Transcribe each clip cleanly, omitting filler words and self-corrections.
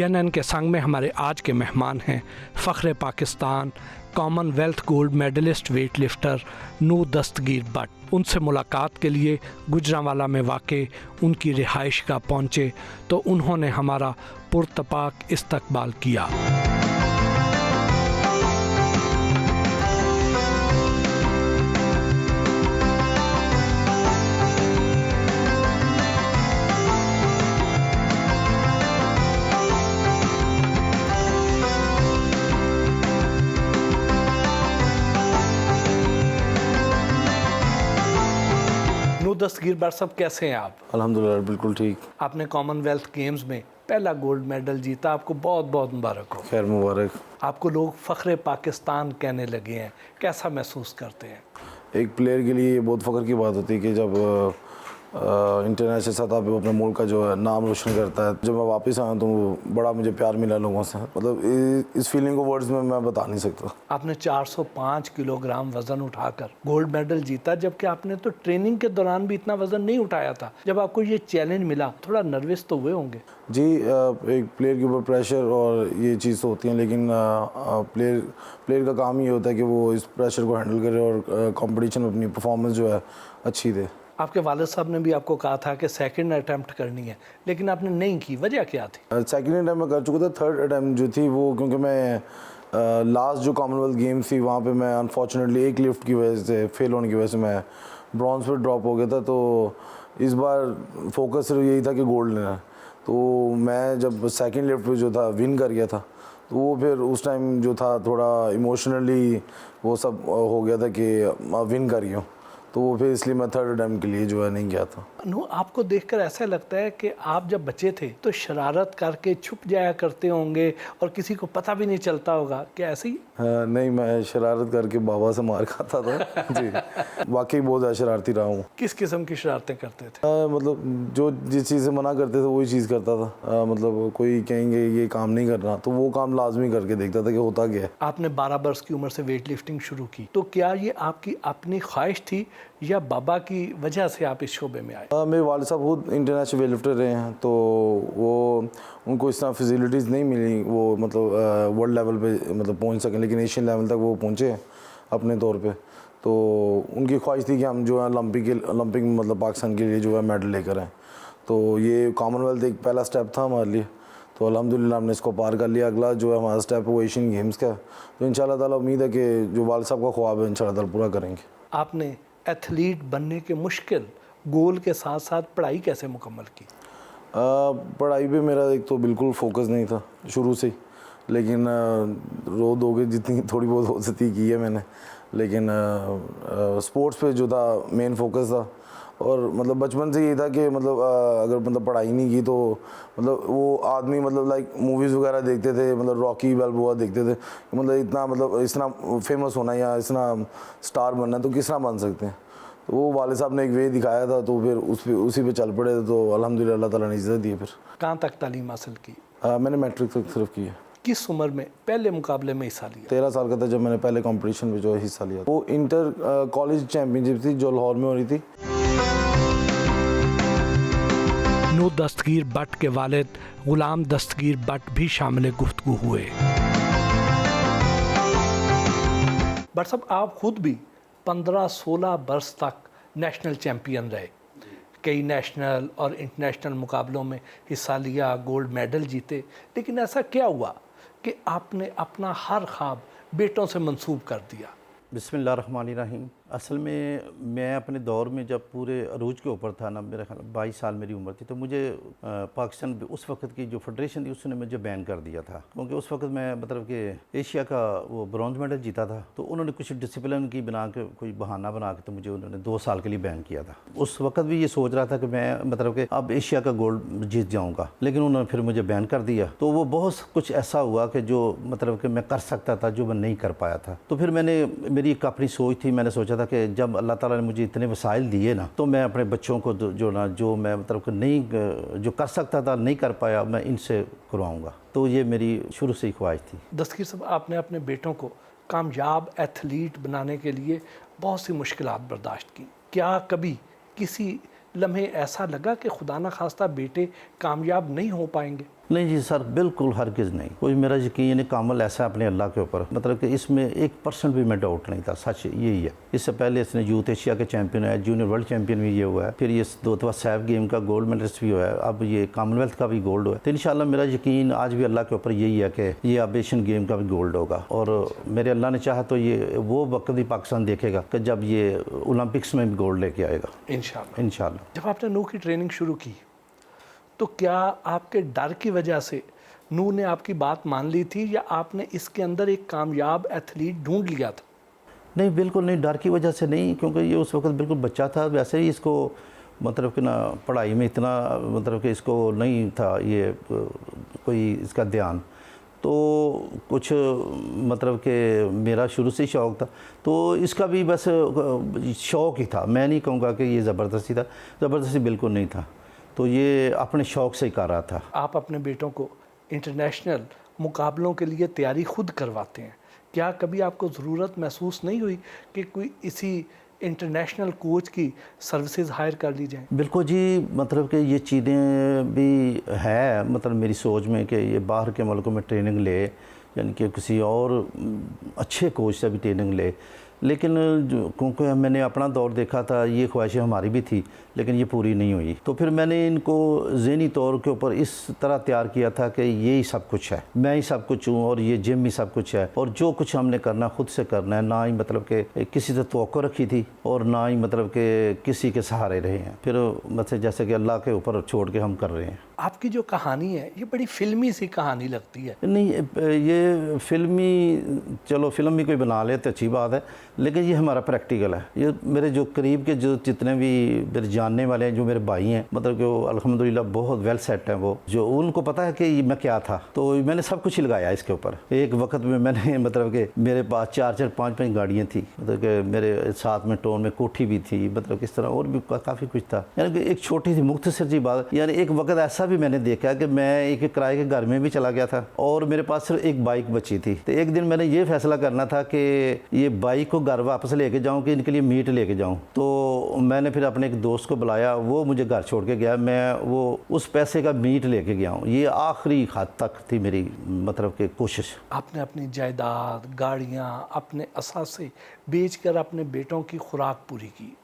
CNN के संग में हमारे आज के मेहमान हैं फ़ख्र Pakistan Commonwealth gold medallist weight lifter Noor Dastgir Butt. उनसे मुलाकात के लिए गुजरांवाला में वाक़े उनकी रिहाइश गाह पहुँचे तो उन्होंने हमारा पुरतपाक इस्तकबाल किया। दस्तगीर बट साहब, कैसे हैं आप? अल्हम्दुलिल्लाह बिल्कुल ठीक। आपने कॉमनवेल्थ गेम्स में पहला गोल्ड मेडल जीता, आपको बहुत बहुत मुबारक हो। खैर मुबारक। आपको लोग फ़ख्र पाकिस्तान कहने लगे हैं, कैसा महसूस करते हैं? एक प्लेयर के लिए बहुत फ़ख्र की बात होती है कि जब इंटरनेशनल सतह पे अपने मुल्क का जो है नाम रोशन करता है। जब मैं वापस आया तो बड़ा मुझे प्यार मिला लोगों से, मतलब इस फीलिंग को वर्ड्स में मैं बता नहीं सकता। आपने 405 किलोग्राम वज़न उठाकर गोल्ड मेडल जीता, जबकि आपने तो ट्रेनिंग के दौरान भी इतना वज़न नहीं उठाया था। जब आपको ये चैलेंज मिला, थोड़ा नर्वस तो हुए होंगे? जी, एक प्लेयर के ऊपर प्रेशर और ये चीज़ तो होती है, लेकिन प्लेयर का काम ये होता है कि वो इस प्रेशर को हैंडल करे और कंपटीशन में अपनी परफॉर्मेंस जो है अच्छी दे। आपके वालिद साहब ने भी आपको कहा था कि सेकंड अटैम्प्ट करनी है, लेकिन आपने नहीं की, वजह क्या थी? सेकंड अटैम्प्ट मैं कर चुका था। थर्ड अटैम्प्ट जो थी वो, क्योंकि मैं लास्ट जो कॉमनवेल्थ गेम्स थी वहाँ पे मैं अनफॉर्चुनेटली एक लिफ्ट की वजह से फेल होने की वजह से मैं ब्रॉन्ज पे ड्रॉप हो गया था। तो इस बार फोकस सिर्फ यही था कि गोल्ड लेना है। तो मैं जब सेकंड लिफ्ट पे जो था विन कर गया था, तो वो फिर उस टाइम जो था थोड़ा इमोशनली वो सब हो गया था कि विन कर गया हूँ, तो वो फिर इसलिए मैं थर्ड अटैम्प्ट के लिए जो है नहीं गया था। आपको देखकर ऐसा लगता है कि आप जब बच्चे थे तो शरारत करके छुप जाया करते होंगे और किसी को पता भी नहीं चलता होगा, क्या ऐसे ही? नहीं, मैं शरारत करके बाबा से मार खाता था। जी, वाकई बहुत ज़्यादा शरारती रहा हूँ। किस किस्म की शरारतें करते थे? मतलब जो जिस चीज़ से मना करते थे वही चीज़ करता था। मतलब कोई कहेंगे ये काम नहीं करना तो वो काम लाजमी करके देखता था कि होता क्या है। आपने 12 वर्ष की उम्र से वेट लिफ्टिंग शुरू की, तो क्या ये आपकी अपनी ख्वाहिश थी या बाबा की वजह से आप इस शोबे में आए? मेरे वालिद साहब खुद इंटरनेशनल वेट लिफ्टर रहे हैं, तो वो उनको इस तरह फैसिलिटीज़ नहीं मिली वो मतलब वर्ल्ड लेवल पे मतलब पहुंच सकें, लेकिन एशियन लेवल तक वो पहुंचे अपने तौर पे। तो उनकी ख्वाहिश थी कि हम जो है ओलंपिक में मतलब पाकिस्तान के लिए जो है मेडल लेकर आएँ। तो ये कॉमनवेल्थ एक पहला स्टेप था हमारे लिए, तो अल्हम्दुलिल्लाह हमने इसको पार कर लिया। अगला जो है हमारा स्टेप है वो एशियन गेम्स का, तो इंशाल्लाह ताला उम्मीद है कि जो वालिद साहब का ख्वाब है इंशाल्लाह ताला पूरा करेंगे। आपने एथलीट बनने के मुश्किल गोल के साथ साथ पढ़ाई कैसे मुकम्मल की? पढ़ाई पे मेरा एक तो बिल्कुल फोकस नहीं था शुरू से ही, लेकिन रो दो के जितनी थोड़ी बहुत हो सकती की है मैंने, लेकिन स्पोर्ट्स पे जो था मेन फोकस था। और मतलब बचपन से ये था कि मतलब अगर मतलब पढ़ाई नहीं की तो मतलब वो आदमी मतलब लाइक मूवीज़ वगैरह देखते थे, मतलब रॉकी बैल्बोआ देखते थे, मतलब इतना मतलब इस तरह फेमस होना या इस तरह स्टार बनना तो किस तरह बन सकते हैं। तो वो वाले साहब ने एक वे दिखाया था, तो फिर उसी पे चल पड़े, तो अल्हम्दुलिल्लाह अल्लाह ताला ने इज़्ज़त दी। फिर कहाँ तक तालीम हासिल की? मैंने मैट्रिक तक सिर्फ की है। किस उम्र में पहले मुकाबले में हिस्सा लिया? 13 साल का था जब मैंने पहले कंपटीशन में जो हिस्सा लिया। वो इंटर कॉलेज चैम्पियनशिप थी जो लाहौर में हो रही थी। नूर दस्तगीर बट के वालिद गुलाम दस्तगीर बट भी शामिल गुफ्तगू हुए। बट साहब, आप खुद भी 15-16 बरस तक नेशनल चैम्पियन रहे, कई नेशनल और इंटरनेशनल मुकाबलों में हिस्सा लिया, गोल्ड मेडल जीते, लेकिन ऐसा क्या हुआ कि आपने अपना हर ख्वाब बेटों से मंसूब कर दिया? बिस्मिल्लाहिर्रहमानिर्रहीम। असल में मैं अपने दौर में जब पूरे अरूज के ऊपर था ना, मेरा ख्याल 22 साल मेरी उम्र थी, तो मुझे पाकिस्तान उस वक्त की जो फेडरेशन थी उसने मुझे बैन कर दिया था, क्योंकि उस वक्त मैं मतलब कि एशिया का वो ब्रॉन्ज मेडल जीता था। तो उन्होंने कुछ डिसिप्लिन की बना के कोई बहाना बना के तो मुझे उन्होंने 2 साल के लिए बैन किया था। उस वक्त भी ये सोच रहा था कि मैं मतलब कि अब एशिया का गोल्ड जीत जाऊँगा, लेकिन उन्होंने फिर मुझे बैन कर दिया। तो वो बहुत कुछ ऐसा हुआ कि जो मतलब कि मैं कर सकता था जो मैं नहीं कर पाया था। तो फिर मेरी एक अपनी सोच थी, मैंने सोचा था कि जब अल्लाह ताला ने मुझे इतने वसाइल दिए ना, तो मैं अपने बच्चों को जो मैं मतलब कि नहीं जो कर सकता था नहीं कर पाया, मैं इनसे करवाऊँगा। तो ये मेरी शुरू से ही ख्वाहिश थी। दस्तगीर साहब, आपने अपने बेटों को कामयाब एथलीट बनाने के लिए बहुत सी मुश्किलात बर्दाश्त की। क्या कभी किसी लम्हे ऐसा लगा कि खुदा न खास्ता बेटे कामयाब नहीं हो पाएंगे? नहीं जी सर, बिल्कुल हरगिज़ नहीं। कोई मेरा यकीन है कामल ऐसा अपने अल्लाह के ऊपर, मतलब कि इसमें 1% भी मैं डाउट नहीं था। सच यही है। इससे पहले इसने यूथ एशिया के चैंपियन है, जूनियर वर्ल्ड चैंपियन भी ये हुआ है, फिर ये 2 दफ़ा सैफ गेम का गोल्ड मेडलिस्ट भी हुआ है, अब ये कॉमनवेल्थ का भी गोल्ड हुआ है। तो इंशाल्लाह मेरा यकीन आज भी अल्लाह के ऊपर यही है कि ये अब एशियन गेम का भी गोल्ड होगा। और मेरे अल्लाह ने चाहा तो ये वो वक्त भी पाकिस्तान देखेगा कि जब ये ओलंपिक्स में भी गोल्ड लेके आएगा इंशाल्लाह। जब आपने नूह की ट्रेनिंग शुरू की तो क्या आपके डर की वजह से नूह ने आपकी बात मान ली थी, या आपने इसके अंदर एक कामयाब एथलीट ढूंढ लिया था? नहीं, बिल्कुल नहीं, डर की वजह से नहीं, क्योंकि ये उस वक्त बिल्कुल बच्चा था। वैसे ही इसको मतलब कि ना पढ़ाई में इतना मतलब कि इसको नहीं था ये कोई इसका ध्यान, तो कुछ मतलब कि मेरा शुरू से ही शौक़ था, तो इसका भी बस शौक़ ही था। मैं नहीं कहूँगा कि ये ज़बरदस्ती था, ज़बरदस्ती बिल्कुल नहीं था, तो ये अपने शौक़ से ही कर रहा था। आप अपने बेटों को इंटरनेशनल मुकाबलों के लिए तैयारी खुद करवाते हैं, क्या कभी आपको ज़रूरत महसूस नहीं हुई कि कोई इसी इंटरनेशनल कोच की सर्विसेज हायर कर ली जाए? बिल्कुल जी, मतलब कि ये चीज़ें भी है मतलब मेरी सोच में कि ये बाहर के मुल्कों में ट्रेनिंग ले, यानी कि किसी और अच्छे कोच से भी ट्रेनिंग ले, लेकिन क्योंकि मैंने अपना दौर देखा था, ये ख्वाहिशें हमारी भी थी, लेकिन ये पूरी नहीं हुई। तो फिर मैंने इनको ज़हनी तौर के ऊपर इस तरह तैयार किया था कि ये ही सब कुछ है, मैं ही सब कुछ हूँ और ये जिम ही सब कुछ है, और जो कुछ हमने करना खुद से करना है, ना ही मतलब कि किसी से तवक्को रखी थी और ना ही मतलब कि किसी के सहारे रहे हैं। फिर मतलब जैसे कि अल्लाह के ऊपर छोड़ के हम कर रहे हैं। आपकी जो कहानी है ये बड़ी फिल्मी सी कहानी लगती है। नहीं, ये फिल्मी, चलो फिल्म भी कोई बना ले तो अच्छी बात है, लेकिन ये हमारा प्रैक्टिकल है। ये मेरे जो करीब के जो जितने भी मेरे जानने वाले हैं, जो मेरे भाई हैं, मतलब कि वो अल्हम्दुलिल्लाह बहुत वेल सेट हैं, वो जो उनको पता है कि मैं क्या था, तो मैंने सब कुछ ही लगाया इसके ऊपर। एक वक्त में मैंने मतलब कि मेरे पास 4-4, 5-5 गाड़ियाँ थी, मतलब कि मेरे साथ में टोन में कोठी भी थी, मतलब किस तरह और भी काफ़ी कुछ था। यानी कि एक छोटी सी मुख्तसर सी बात, यानी एक वक्त ऐसा भी मैंने देखा कि मैं एक किराए के घर में भी चला गया था और मेरे पास सिर्फ एक बाइक बची थी। तो एक दिन मैंने ये फैसला करना था कि ये बाइक को घर वापस लेके जाऊं कि इनके लिए मीट लेके जाऊं। तो मैंने फिर अपने एक दोस्त को बुलाया, वो मुझे घर छोड़ के गया, मैं वो उस पैसे का मीट लेके गया हूँ। ये आखिरी हद तक थी मेरी मतलब कि कोशिश। आपने अपनी जायदाद, गाड़ियाँ, अपने असासे बेचकर अपने बेटों की खुराक पूरी की,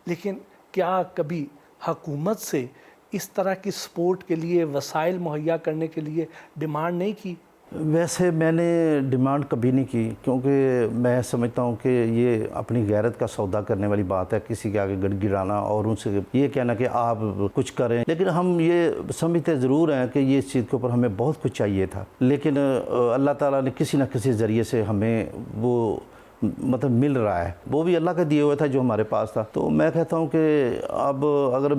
लेकिन क्या कभी हुकूमत से इस तरह की स्पोर्ट के लिए वसाइल मुहैया करने के लिए डिमांड नहीं की? वैसे मैंने डिमांड कभी नहीं की, क्योंकि मैं समझता हूँ कि ये अपनी गैरत का सौदा करने वाली बात है, किसी के आगे गिड़गिड़ाना और उनसे ये कहना कि आप कुछ करें। लेकिन हम ये समझते ज़रूर हैं कि ये इस चीज़ के ऊपर हमें बहुत कुछ चाहिए था, लेकिन अल्लाह ताला ने किसी न किसी ज़रिए से हमें वो मतलब मिल रहा है, वो भी अल्लाह का दिया हुआ था जो हमारे पास था। तो मैं कहता हूँ कि अब अगर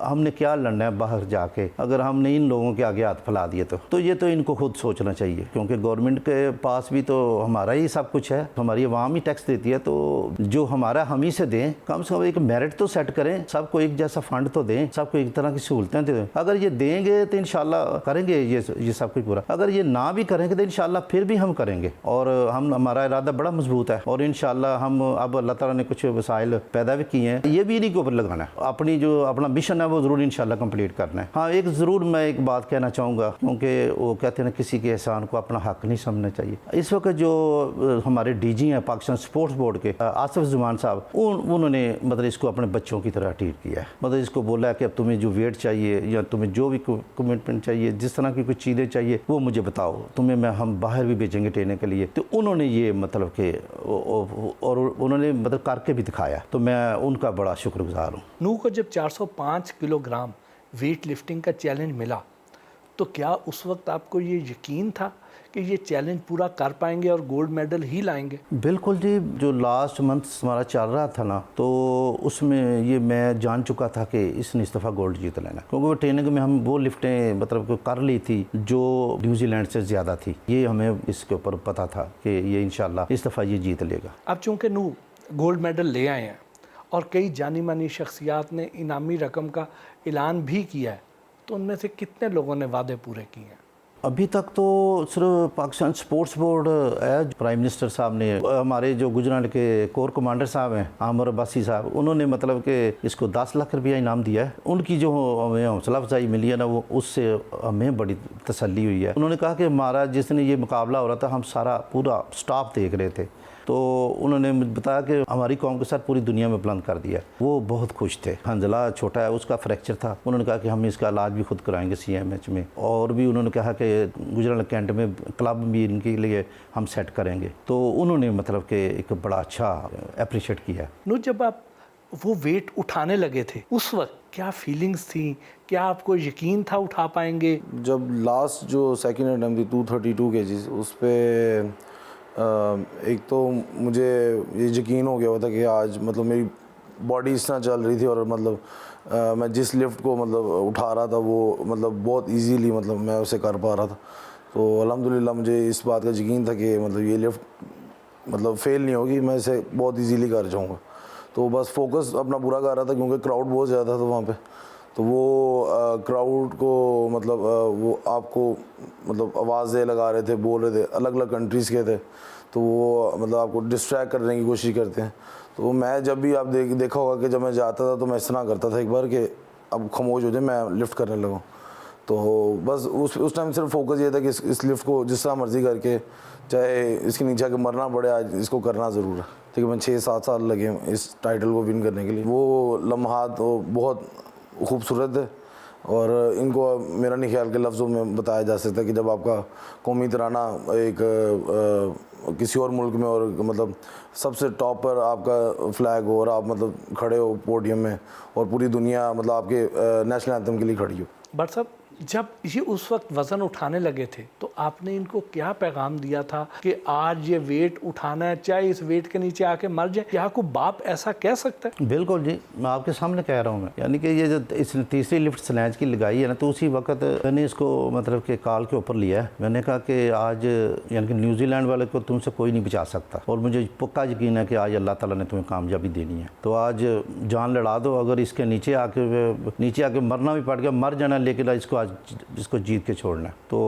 हमने क्या लड़ना है बाहर जाके, अगर हमने इन लोगों के आगे हाथ फैला दिए तो ये तो इनको खुद सोचना चाहिए, क्योंकि गवर्नमेंट के पास भी तो हमारा ही सब कुछ है, हमारी आवाम ही टैक्स देती है, तो जो हमारा हम ही से दें, कम से कम एक मेरिट तो सेट करें, सबको एक जैसा फंड तो दें, सबको एक तरह की सहूलतें दें। अगर ये देंगे तो इंशाल्लाह करेंगे ये सब कुछ पूरा, अगर ये ना भी करेंगे तो इंशाल्लाह फिर भी हम करेंगे, और हमारा इरादा बड़ा मजबूत है, और इंशाल्लाह हम अब अल्लाह ताला ने कुछ वसाइल पैदा भी किए हैं, ये भी इन्हीं के ऊपर लगाना है, अपनी जो अपना मिशन है वो ज़रूर इंशाल्लाह कंप्लीट करना है। हाँ, एक ज़रूर मैं एक बात कहना चाहूँगा, क्योंकि वो कहते हैं ना किसी के एहसान को अपना हक नहीं समझना चाहिए। इस वक्त जो हमारे डीजी हैं पाकिस्तान स्पोर्ट्स बोर्ड के, आसिफ जुमान साहब, उन्होंने मतलब इसको अपने बच्चों की तरह ट्रीट किया है। मतलब इसको बोला है कि अब तुम्हें जो वेट चाहिए या तुम्हें जो भी कमिटमेंट चाहिए, जिस तरह की कुछ चीज़ें चाहिए वो मुझे बताओ, तुम्हें हम बाहर भी भेजेंगे ट्रेनिंग के लिए। तो उन्होंने ये मतलब कि और उन्होंने मतलब करके भी दिखाया, तो मैं उनका बड़ा शुक्रगुजार हूँ। नूह को जब 405 किलोग्राम वेट लिफ्टिंग का चैलेंज मिला, तो क्या उस वक्त आपको ये यकीन था कि ये चैलेंज पूरा कर पाएंगे और गोल्ड मेडल ही लाएंगे? बिल्कुल जी, जो लास्ट मंथ हमारा चल रहा था ना, तो उसमें ये मैं जान चुका था कि इसने इस दफ़ा गोल्ड जीत लेना, क्योंकि वो ट्रेनिंग में हम वो लिफ्टें मतलब कर ली थी जो न्यूजीलैंड से ज़्यादा थी। ये हमें इसके ऊपर पता था कि ये इंशाल्लाह इस दफ़ा ये जीत लेगा। अब चूँकि नूह गोल्ड मेडल ले आए हैं और कई जानी मानी शख्सियात ने इनामी रकम का ऐलान भी किया है, तो उनमें से कितने लोगों ने वादे पूरे किए हैं? अभी तक तो सिर्फ पाकिस्तान स्पोर्ट्स बोर्ड है, प्राइम मिनिस्टर साहब ने, हमारे जो गुजरात के कोर कमांडर साहब हैं आमिर अब्बासी साहब, उन्होंने मतलब कि इसको 10 लाख रुपया इनाम दिया है। उनकी जो हमें हौसला अफजाई मिली है ना, वो उससे हमें बड़ी तसल्ली हुई है। उन्होंने कहा कि हमारा जिस दिन ये मुकाबला हो रहा था, हम सारा पूरा स्टाफ देख रहे थे, तो उन्होंने मुझे बताया कि हमारी कौम के साथ पूरी दुनिया में बुलंद कर दिया। वो बहुत खुश थे। हंजला छोटा है, उसका फ्रैक्चर था, उन्होंने कहा कि हम इसका इलाज भी खुद कराएंगे CMH में, और भी उन्होंने कहा कि गुजरात कैंट में क्लब भी इनके लिए हम सेट करेंगे। तो उन्होंने मतलब कि एक बड़ा अच्छा अप्रिशिएट किया। नो, जब आप वो वेट उठाने लगे थे उस वक्त क्या फीलिंग्स थी? क्या आपको यकीन था उठा पाएंगे? जब लास्ट जो सेकंड अटेम्प्ट थी 232 kg, उस पर एक तो मुझे ये यकीन हो गया हुआ था कि आज मतलब मेरी बॉडी इस तरह चल रही थी, और मतलब मैं जिस लिफ्ट को मतलब उठा रहा था वो मतलब बहुत इजीली मतलब मैं उसे कर पा रहा था। तो अल्हम्दुलिल्लाह मुझे इस बात का यकीन था कि मतलब ये लिफ्ट मतलब फेल नहीं होगी, मैं इसे बहुत इजीली कर जाऊँगा। तो बस फोकस अपना पूरा कर रहा था, क्योंकि क्राउड बहुत ज़्यादा था वहाँ पे। तो वो क्राउड को मतलब वो आपको मतलब आवाज़ें लगा रहे थे, बोल रहे थे, अलग अलग कंट्रीज़ के थे, तो वो मतलब आपको डिस्ट्रैक्ट करने की कोशिश करते हैं। तो मैं जब भी आप देखा होगा कि जब मैं जाता था तो मैं इस तरह करता था एक बार कि अब खामोश हो जाए, मैं लिफ्ट करने लगूँ। तो बस उस टाइम सिर्फ फोकस ये था कि इस लिफ्ट को जिस तरह मर्जी करके, चाहे इसके नीचे आके मरना पड़े, आज इसको करना ज़रूर है। तकरीबन 6-7 साल लगे इस टाइटल को विन करने के लिए। वो लम्हात तो बहुत खूबसूरत है, और इनको मेरा नहीं ख्याल के लफ्ज़ों में बताया जा सकता कि जब आपका कौमी तराना एक किसी और मुल्क में, और मतलब सबसे टॉप पर आपका फ्लैग हो, और आप मतलब खड़े हो पोडियम में, और पूरी दुनिया मतलब आपके नेशनल एंथम के लिए खड़ी हो। बट साहब, जब ये उस वक्त वज़न उठाने लगे थे तो आपने इनको क्या पैगाम दिया था कि आज ये वेट उठाना है, चाहे इस वेट के नीचे आके मर जाए? क्या कोई बाप ऐसा कह सकता है? बिल्कुल जी, मैं आपके सामने कह रहा हूँ। मैं यानी कि ये जो इसने तीसरी लिफ्ट स्नैच की लगाई है ना, तो उसी वक्त मैंने इसको मतलब कि काल के ऊपर लिया है। मैंने कहा कि आज यानी कि न्यूजीलैंड वाले को तुमसे कोई नहीं बचा सकता, और मुझे पक्का यकीन है कि आज अल्लाह ताला ने तुम्हें कामयाबी देनी है। तो आज जान लड़ा दो, अगर इसके नीचे आके मरना भी पड़ गया, मर जाना, लेकिन इसको आज इसको जीत के छोड़ना है। तो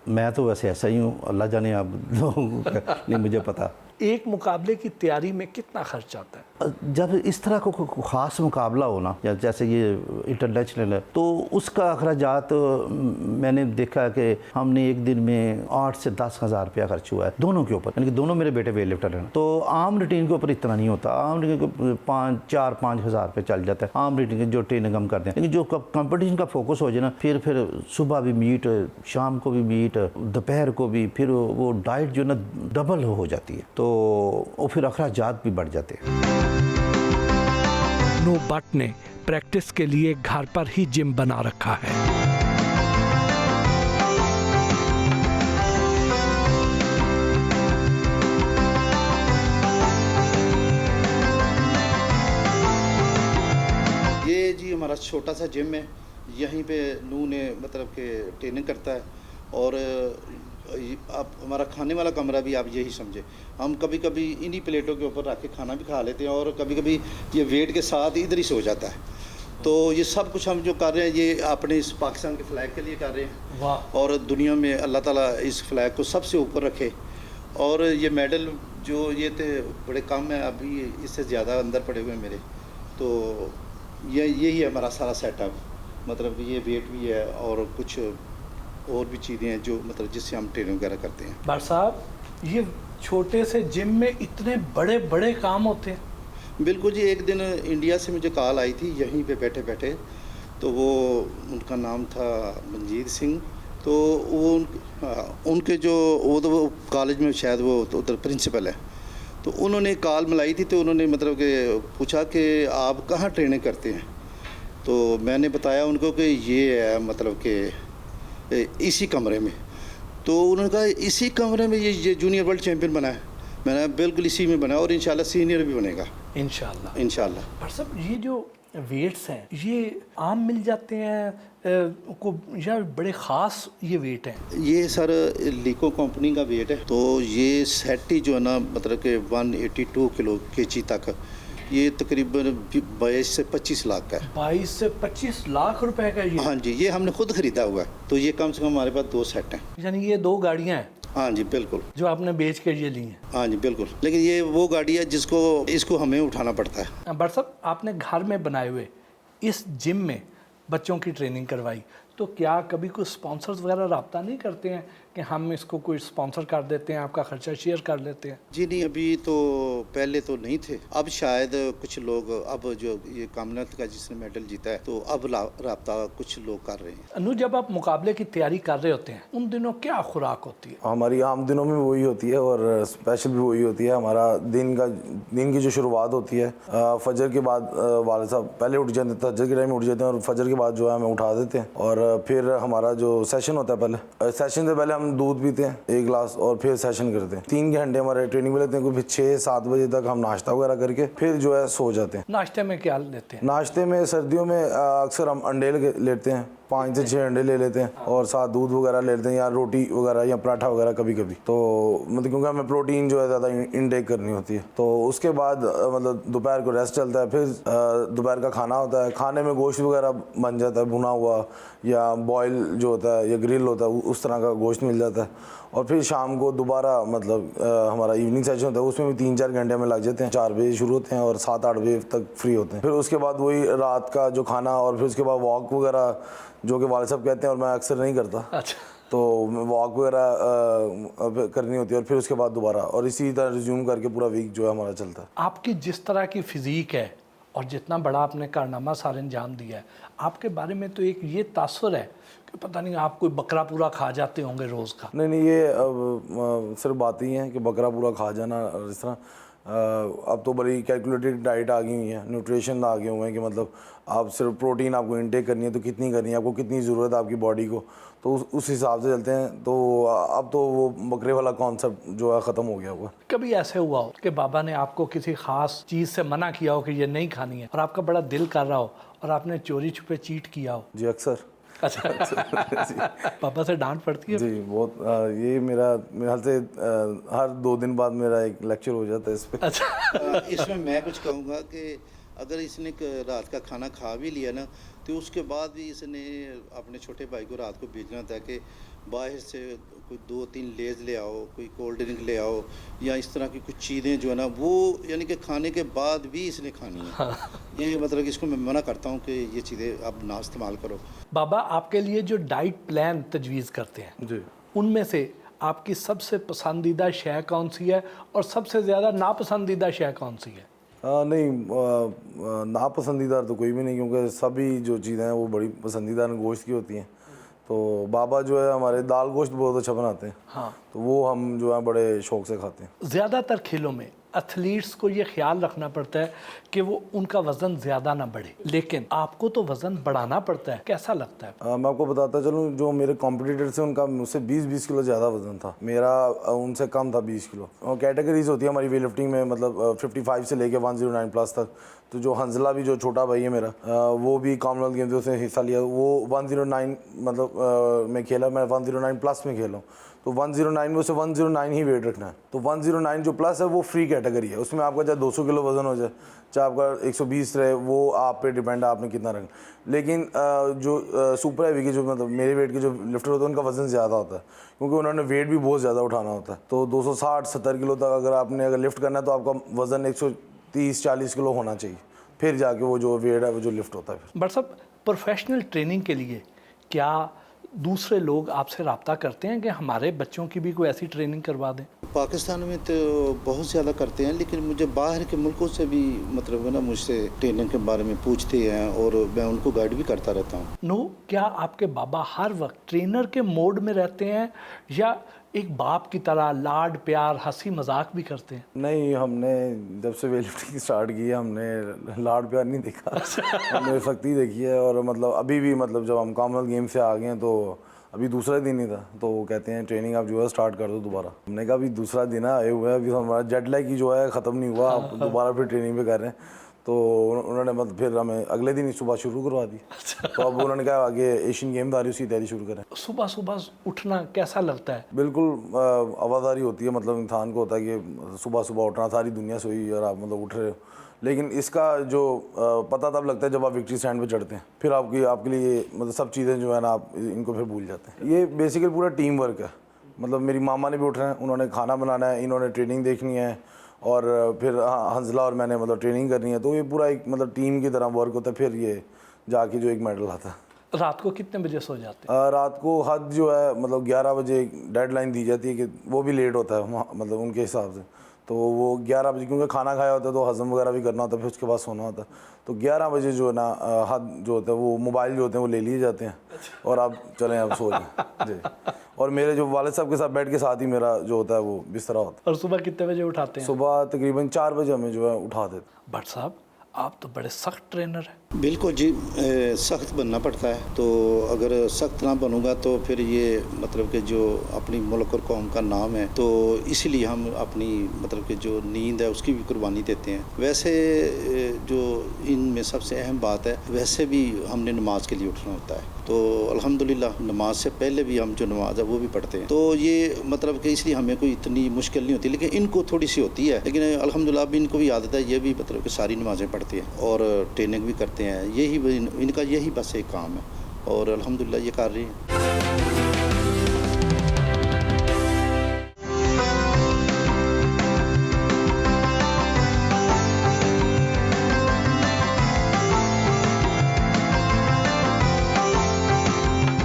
मैं तो वैसे ऐसा ही हूँ, अल्लाह जाने आप लोगों का नहीं मुझे पता। एक मुकाबले की तैयारी में कितना खर्च आता है? जब इस तरह को ख़ास मुकाबला हो ना, या जैसे ये इंटरनेशनल है, तो उसका अखराजात मैंने देखा कि हमने एक दिन में 8 से 10 हज़ार रुपया खर्च हुआ है दोनों के ऊपर। यानी कि दोनों मेरे बेटे वेट लिफ्टर हैं। तो आम रूटीन के ऊपर इतना नहीं होता, आम रूटीन को 4-5 हज़ार रुपये चल जाता है, आम रूटीन के जो ट्रेनिंग हम करते हैं। लेकिन जो कंपटीशन का फोकस हो जाए ना, फिर सुबह भी मीट, शाम को भी मीट, दोपहर को भी, फिर वो डाइट जो ना डबल हो जाती है, तो वो फिर अखराजात भी बढ़ जाते हैं। नो बट ने प्रैक्टिस के लिए घर पर ही जिम बना रखा है। ये जी हमारा छोटा सा जिम है, यहीं पे नू ने मतलब के ट्रेनिंग करता है, और आप हमारा खाने वाला कमरा भी आप यही समझे। हम कभी कभी इन्हीं प्लेटों के ऊपर रख के खाना भी खा लेते हैं, और कभी कभी ये वेट के साथ इधर ही सो जाता है। तो ये सब कुछ हम जो कर रहे हैं, ये अपने इस पाकिस्तान के फ्लैग के लिए कर रहे हैं। वाह। और दुनिया में अल्लाह ताला इस फ्लैग को सबसे ऊपर रखे। और ये मेडल जो ये थे बड़े कम है, अभी इससे ज़्यादा अंदर पड़े हुए हैं मेरे। तो यही है हमारा सारा सेटअप, मतलब ये वेट भी है और कुछ और भी चीज़ें हैं जो मतलब जिससे हम ट्रेनिंग वगैरह करते हैं। भाई साहब, ये छोटे से जिम में इतने बड़े बड़े काम होते हैं? बिल्कुल जी। एक दिन इंडिया से मुझे कॉल आई थी यहीं पे बैठे बैठे, तो वो उनका नाम था मंजीत सिंह। तो वो उनके जो वो कॉलेज में शायद वो तो उधर प्रिंसिपल है, तो उन्होंने कॉल मिलाई थी। तो उन्होंने मतलब कि पूछा कि आप कहाँ ट्रेनिंग करते हैं। तो मैंने बताया उनको कि ये है मतलब कि इसी कमरे में। तो उन्होंने कहा इसी कमरे में ये जूनियर वर्ल्ड चैम्पियन बना है। मैंने बिल्कुल इसी में बना, और इंशाल्लाह सीनियर भी बनेगा इंशाल्लाह। इंशाल्लाह। पर सब ये जो वेट्स हैं ये आम मिल जाते हैं को, या बड़े ख़ास ये वेट हैं? ये सर लीको कंपनी का वेट है। तो ये सेट ही जो है ना मतलब कि 182 kg तक ये तकरीबन 22 से 25 लाख का है। 22 से 25 लाख रुपए का ये? हाँ जी, ये हमने खुद खरीदा हुआ है। तो ये कम से कम हमारे पास 2 सेट हैं। यानी ये 2 गाड़ियां हैं हाँ जी बिल्कुल। जो आपने बेच के ये ली हैं? हाँ जी बिल्कुल, लेकिन ये वो गाड़ी है जिसको इसको हमें उठाना पड़ता है। बट साहब, आपने घर में बनाए हुए इस जिम में बच्चों की ट्रेनिंग करवाई, तो क्या कभी कोई स्पॉन्सर्स वगैरह रब्ता नहीं करते हैं कि हम इसको कोई स्पॉन्सर कर देते हैं, आपका खर्चा शेयर कर लेते हैं? जी नहीं, अभी तो पहले तो नहीं थे। अब शायद कुछ लोग, अब जो ये कॉमनवेल्थ का जिसने मेडल जीता है, तो अब राब्ता कुछ लोग कर रहे हैं। अनु, जब आप मुकाबले की तैयारी कर रहे होते हैं उन दिनों क्या खुराक होती है? हमारी आम दिनों में वही होती है और स्पेशल भी वही होती है। हमारा दिन की जो शुरुआत होती है फजर के बाद, वाले साहब पहले उठ जाते हैं, फजर के टाइम उठ जाते हैं और फजर के बाद जो है हमें उठा देते हैं और फिर हमारा जो सेशन होता है, पहले सेशन से पहले हम दूध पीते हैं 1 गिलास और फिर सेशन करते हैं। 3 घंटे हमारे ट्रेनिंग में लेते हैं, फिर 6-7 बजे तक हम नाश्ता वगैरह करके फिर जो है सो जाते हैं। नाश्ते में क्या लेते हैं? नाश्ते में सर्दियों में अक्सर हम अंडे लेते हैं, 5 से 6 अंडे ले लेते हैं और साथ दूध वगैरह ले लेते हैं या रोटी वगैरह या पराठा वगैरह कभी कभी। तो मतलब क्योंकि हमें प्रोटीन जो है ज़्यादा इनटेक करनी होती है। तो उसके बाद मतलब दोपहर को रेस्ट चलता है, फिर दोपहर का खाना होता है। खाने में गोश्त वगैरह बन जाता है, भुना हुआ या बॉयल जो होता है या ग्रिल होता है, उस तरह का गोश्त मिल जाता है। और फिर शाम को दोबारा मतलब हमारा इवनिंग सेशन होता है, उसमें भी 3-4 घंटे हमें लग जाते हैं। 4 बजे शुरू होते हैं और 7-8 बजे तक फ्री होते हैं। फिर उसके बाद वही रात का जो खाना और फिर उसके बाद वॉक वगैरह, जो कि वाले साहब कहते हैं और मैं अक्सर नहीं करता। अच्छा। तो वॉक वगैरह करनी होती है और फिर उसके बाद दोबारा, और इसी तरह रिज्यूम करके पूरा वीक जो है हमारा चलता है। आपकी जिस तरह की फिज़ीक है और जितना बड़ा आपने कारनामा सारे अंजाम दिया है, आपके बारे में तो एक ये तासुर है कि पता नहीं आप कोई बकरा पूरा खा जाते होंगे रोज़ का। नहीं, ये सिर्फ बात ही है कि बकरा पूरा खा जाना और इस तरह। अब तो बड़ी कैलकुलेटेड डाइट आ गई हुई है, न्यूट्रिशन आ गए हुए हैं कि मतलब आप सिर्फ प्रोटीन आपको इनटेक करनी है तो कितनी करनी है, आपको कितनी ज़रूरत है आपकी बॉडी को, तो उस हिसाब से चलते हैं। तो अब तो वो बकरे वाला कॉन्सेप्ट जो है ख़त्म हो गया हुआ। कभी ऐसे हुआ हो कि बाबा ने आपको किसी ख़ास चीज़ से मना किया हो कि ये नहीं खानी है और आपका बड़ा दिल कर रहा हो और आपने चोरी छुपे चीट किया हो? जी अक्सर। अच्छा। पापा से डांट पड़ती है? जी बहुत। ये मेरे ख्याल से हर 2 दिन बाद मेरा एक लेक्चर हो जाता है इस पे। अच्छा। इसमें मैं कुछ कहूँगा कि अगर इसने रात का खाना खा भी लिया ना, तो उसके बाद भी इसने अपने छोटे भाई को रात को भेजना था कि बाहर से कोई 2-3 लेज ले आओ, कोई कोल्ड ड्रिंक ले आओ या इस तरह की कुछ चीज़ें जो है ना, वो यानी कि खाने के बाद भी इसने खानी है। हाँ। ये मतलब कि इसको मैं मना करता हूँ कि ये चीज़ें अब ना इस्तेमाल करो। बाबा आपके लिए जो डाइट प्लान तजवीज़ करते हैं, जी उनमें से आपकी सबसे पसंदीदा शय कौन सी है और सबसे ज़्यादा नापसंदीदा शय कौन सी है? नहीं, नापसंदीदा तो कोई भी नहीं, क्योंकि सभी जो चीज़ें हैं वो बड़ी पसंदीदा गोश्त की होती हैं। तो बाबा जो है हमारे दाल गोश्त बहुत अच्छा बनाते हैं। हाँ। तो वो हम जो है बड़े शौक से खाते हैं। ज़्यादातर खेलों में एथलीट्स को ये ख्याल रखना पड़ता है कि वो उनका वज़न ज़्यादा ना बढ़े, लेकिन आपको तो वज़न बढ़ाना पड़ता है, कैसा लगता है? मैं आपको बताता चलूँ, जो मेरे कॉम्पिटिटर से उनका मुझसे 20 किलो ज़्यादा वजन था, मेरा उनसे कम था 20 किलो। और कैटेगरीज होती है हमारी वेट लिफ्टिंग में, मतलब 55 से लेके 109 प्लस तक। तो जो हंजला भी जो छोटा भाई है मेरा, वो भी कॉमनवेल्थ गेम्स में उसने हिस्सा लिया। वो 109 मतलब में खेला, मैं 109 प्लस में खेला हूँ। तो 109 में उसे 109 ही वेट रखना है। तो 109 जो प्लस है वो फ्री कैटेगरी है, उसमें आपका चाहे 200 किलो वजन हो जाए, चाहे आपका 120 रहे, वो आप पे डिपेंड है आपने कितना रखना। लेकिन जो सुपर हैवी के जो मतलब मेरे वेट के जो लिफ्टर होते हैं उनका वजन ज़्यादा होता है, क्योंकि उन्होंने वेट भी बहुत ज़्यादा उठाना होता है। तो 260-70 किलो तक अगर लिफ्ट करना है तो आपका वजन 130-40 किलो होना चाहिए, फिर जाके वो जो वेट है वो जो लिफ्ट होता है। बट साहब, प्रोफेशनल ट्रेनिंग के लिए क्या दूसरे लोग आपसे रब्ता करते हैं कि हमारे बच्चों की भी कोई ऐसी ट्रेनिंग करवा दें? पाकिस्तान में तो बहुत ज़्यादा करते हैं, लेकिन मुझे बाहर के मुल्कों से भी मतलब है ना, मुझसे ट्रेनिंग के बारे में पूछते हैं और मैं उनको गाइड भी करता रहता हूँ। नो, क्या आपके बाबा हर वक्त ट्रेनर के मोड में रहते हैं या एक बाप की तरह लाड प्यार हंसी मजाक भी करते हैं? नहीं, हमने जब से वेट लिफ्टिंग स्टार्ट की है हमने लाड प्यार नहीं देखा, हमने सख्ती देखी है। और मतलब अभी भी मतलब जब हम कॉमनवेल्थ गेम से आ गए हैं तो अभी दूसरा दिन ही था, तो वो कहते हैं ट्रेनिंग आप जो है स्टार्ट कर दो दोबारा। हमने कहा अभी दूसरा दिन आए हुए हैं, अभी हमारा जेट लैग की जो है ख़त्म नहीं हुआ, आप दोबारा फिर ट्रेनिंग पे कर रहे हैं। तो उन्होंने मतलब फिर हमें अगले दिन ही सुबह शुरू करवा दी। तो अब उन्होंने कहा आगे एशियन गेम आ रही उसकी तैयारी शुरू करें। सुबह सुबह उठना कैसा लगता है? बिल्कुल आवाज़ारी होती है, मतलब इंसान को होता है कि सुबह सुबह उठना, सारी दुनिया सोई और आप मतलब उठ रहे हो, लेकिन इसका जो पता तब लगता है जब आप विक्ट्री स्टैंड पे चढ़ते हैं। फिर आपके लिए मतलब सब चीज़ें जो है ना, आप इनको फिर भूल जाते हैं। ये बेसिकली पूरा टीम वर्क है। मतलब मेरी मामा ने भी उठ रहे हैं, उन्होंने खाना बनाना है, इन्होंने ट्रेनिंग देखनी है, और फिर हंसला और मैंने मतलब ट्रेनिंग करनी है। तो ये पूरा एक मतलब टीम की तरह वर्क होता है, फिर ये जाके जो एक मेडल आता है। रात को कितने बजे सो जाते हैं? रात को हद जो है मतलब 11 बजे डेडलाइन दी जाती है, कि वो भी लेट होता है मतलब उनके हिसाब से। तो वो 11 बजे, क्योंकि खाना खाया होता है तो हज़म वगैरह भी करना होता है, फिर उसके बाद सोना होता है। तो 11 बजे जो है ना हद जो होता है, वो मोबाइल जो होते हैं वो ले लिए जाते हैं और आप चलें, आप सो जाएं जी। और मेरे जो वालिद साहब के साथ बेड के साथ ही मेरा जो होता है वो बिस्तरा होता है। और सुबह कितने बजे उठाते हैं? सुबह तकरीबन 4 बजे हमें जो है उठा देते। भट्ट साहब, आप तो बड़े सख्त ट्रेनर हैं। बिल्कुल जी, सख्त बनना पड़ता है। तो अगर सख्त ना बनूंगा तो फिर ये मतलब कि जो अपनी मुल्क और कौम का नाम है, तो इसीलिए हम अपनी मतलब कि जो नींद है उसकी भी कुर्बानी देते हैं। वैसे जो इनमें सबसे अहम बात है, वैसे भी हमने नमाज के लिए उठना होता है। तो अल्हम्दुलिल्लाह नमाज से पहले भी हम जो नमाज है वो भी पढ़ते हैं। तो ये मतलब कि इसलिए हमें कोई इतनी मुश्किल नहीं होती, लेकिन इनको थोड़ी सी होती है। लेकिन अल्हम्दुलिल्लाह भी इनको भी आदत है, ये भी मतलब कि सारी नमाज़ें पढ़ते हैं और ट्रेनिंग भी करते हैं। यही इनका यही बस एक काम है और अल्हम्दुलिल्लाह ये कर रहे हैं।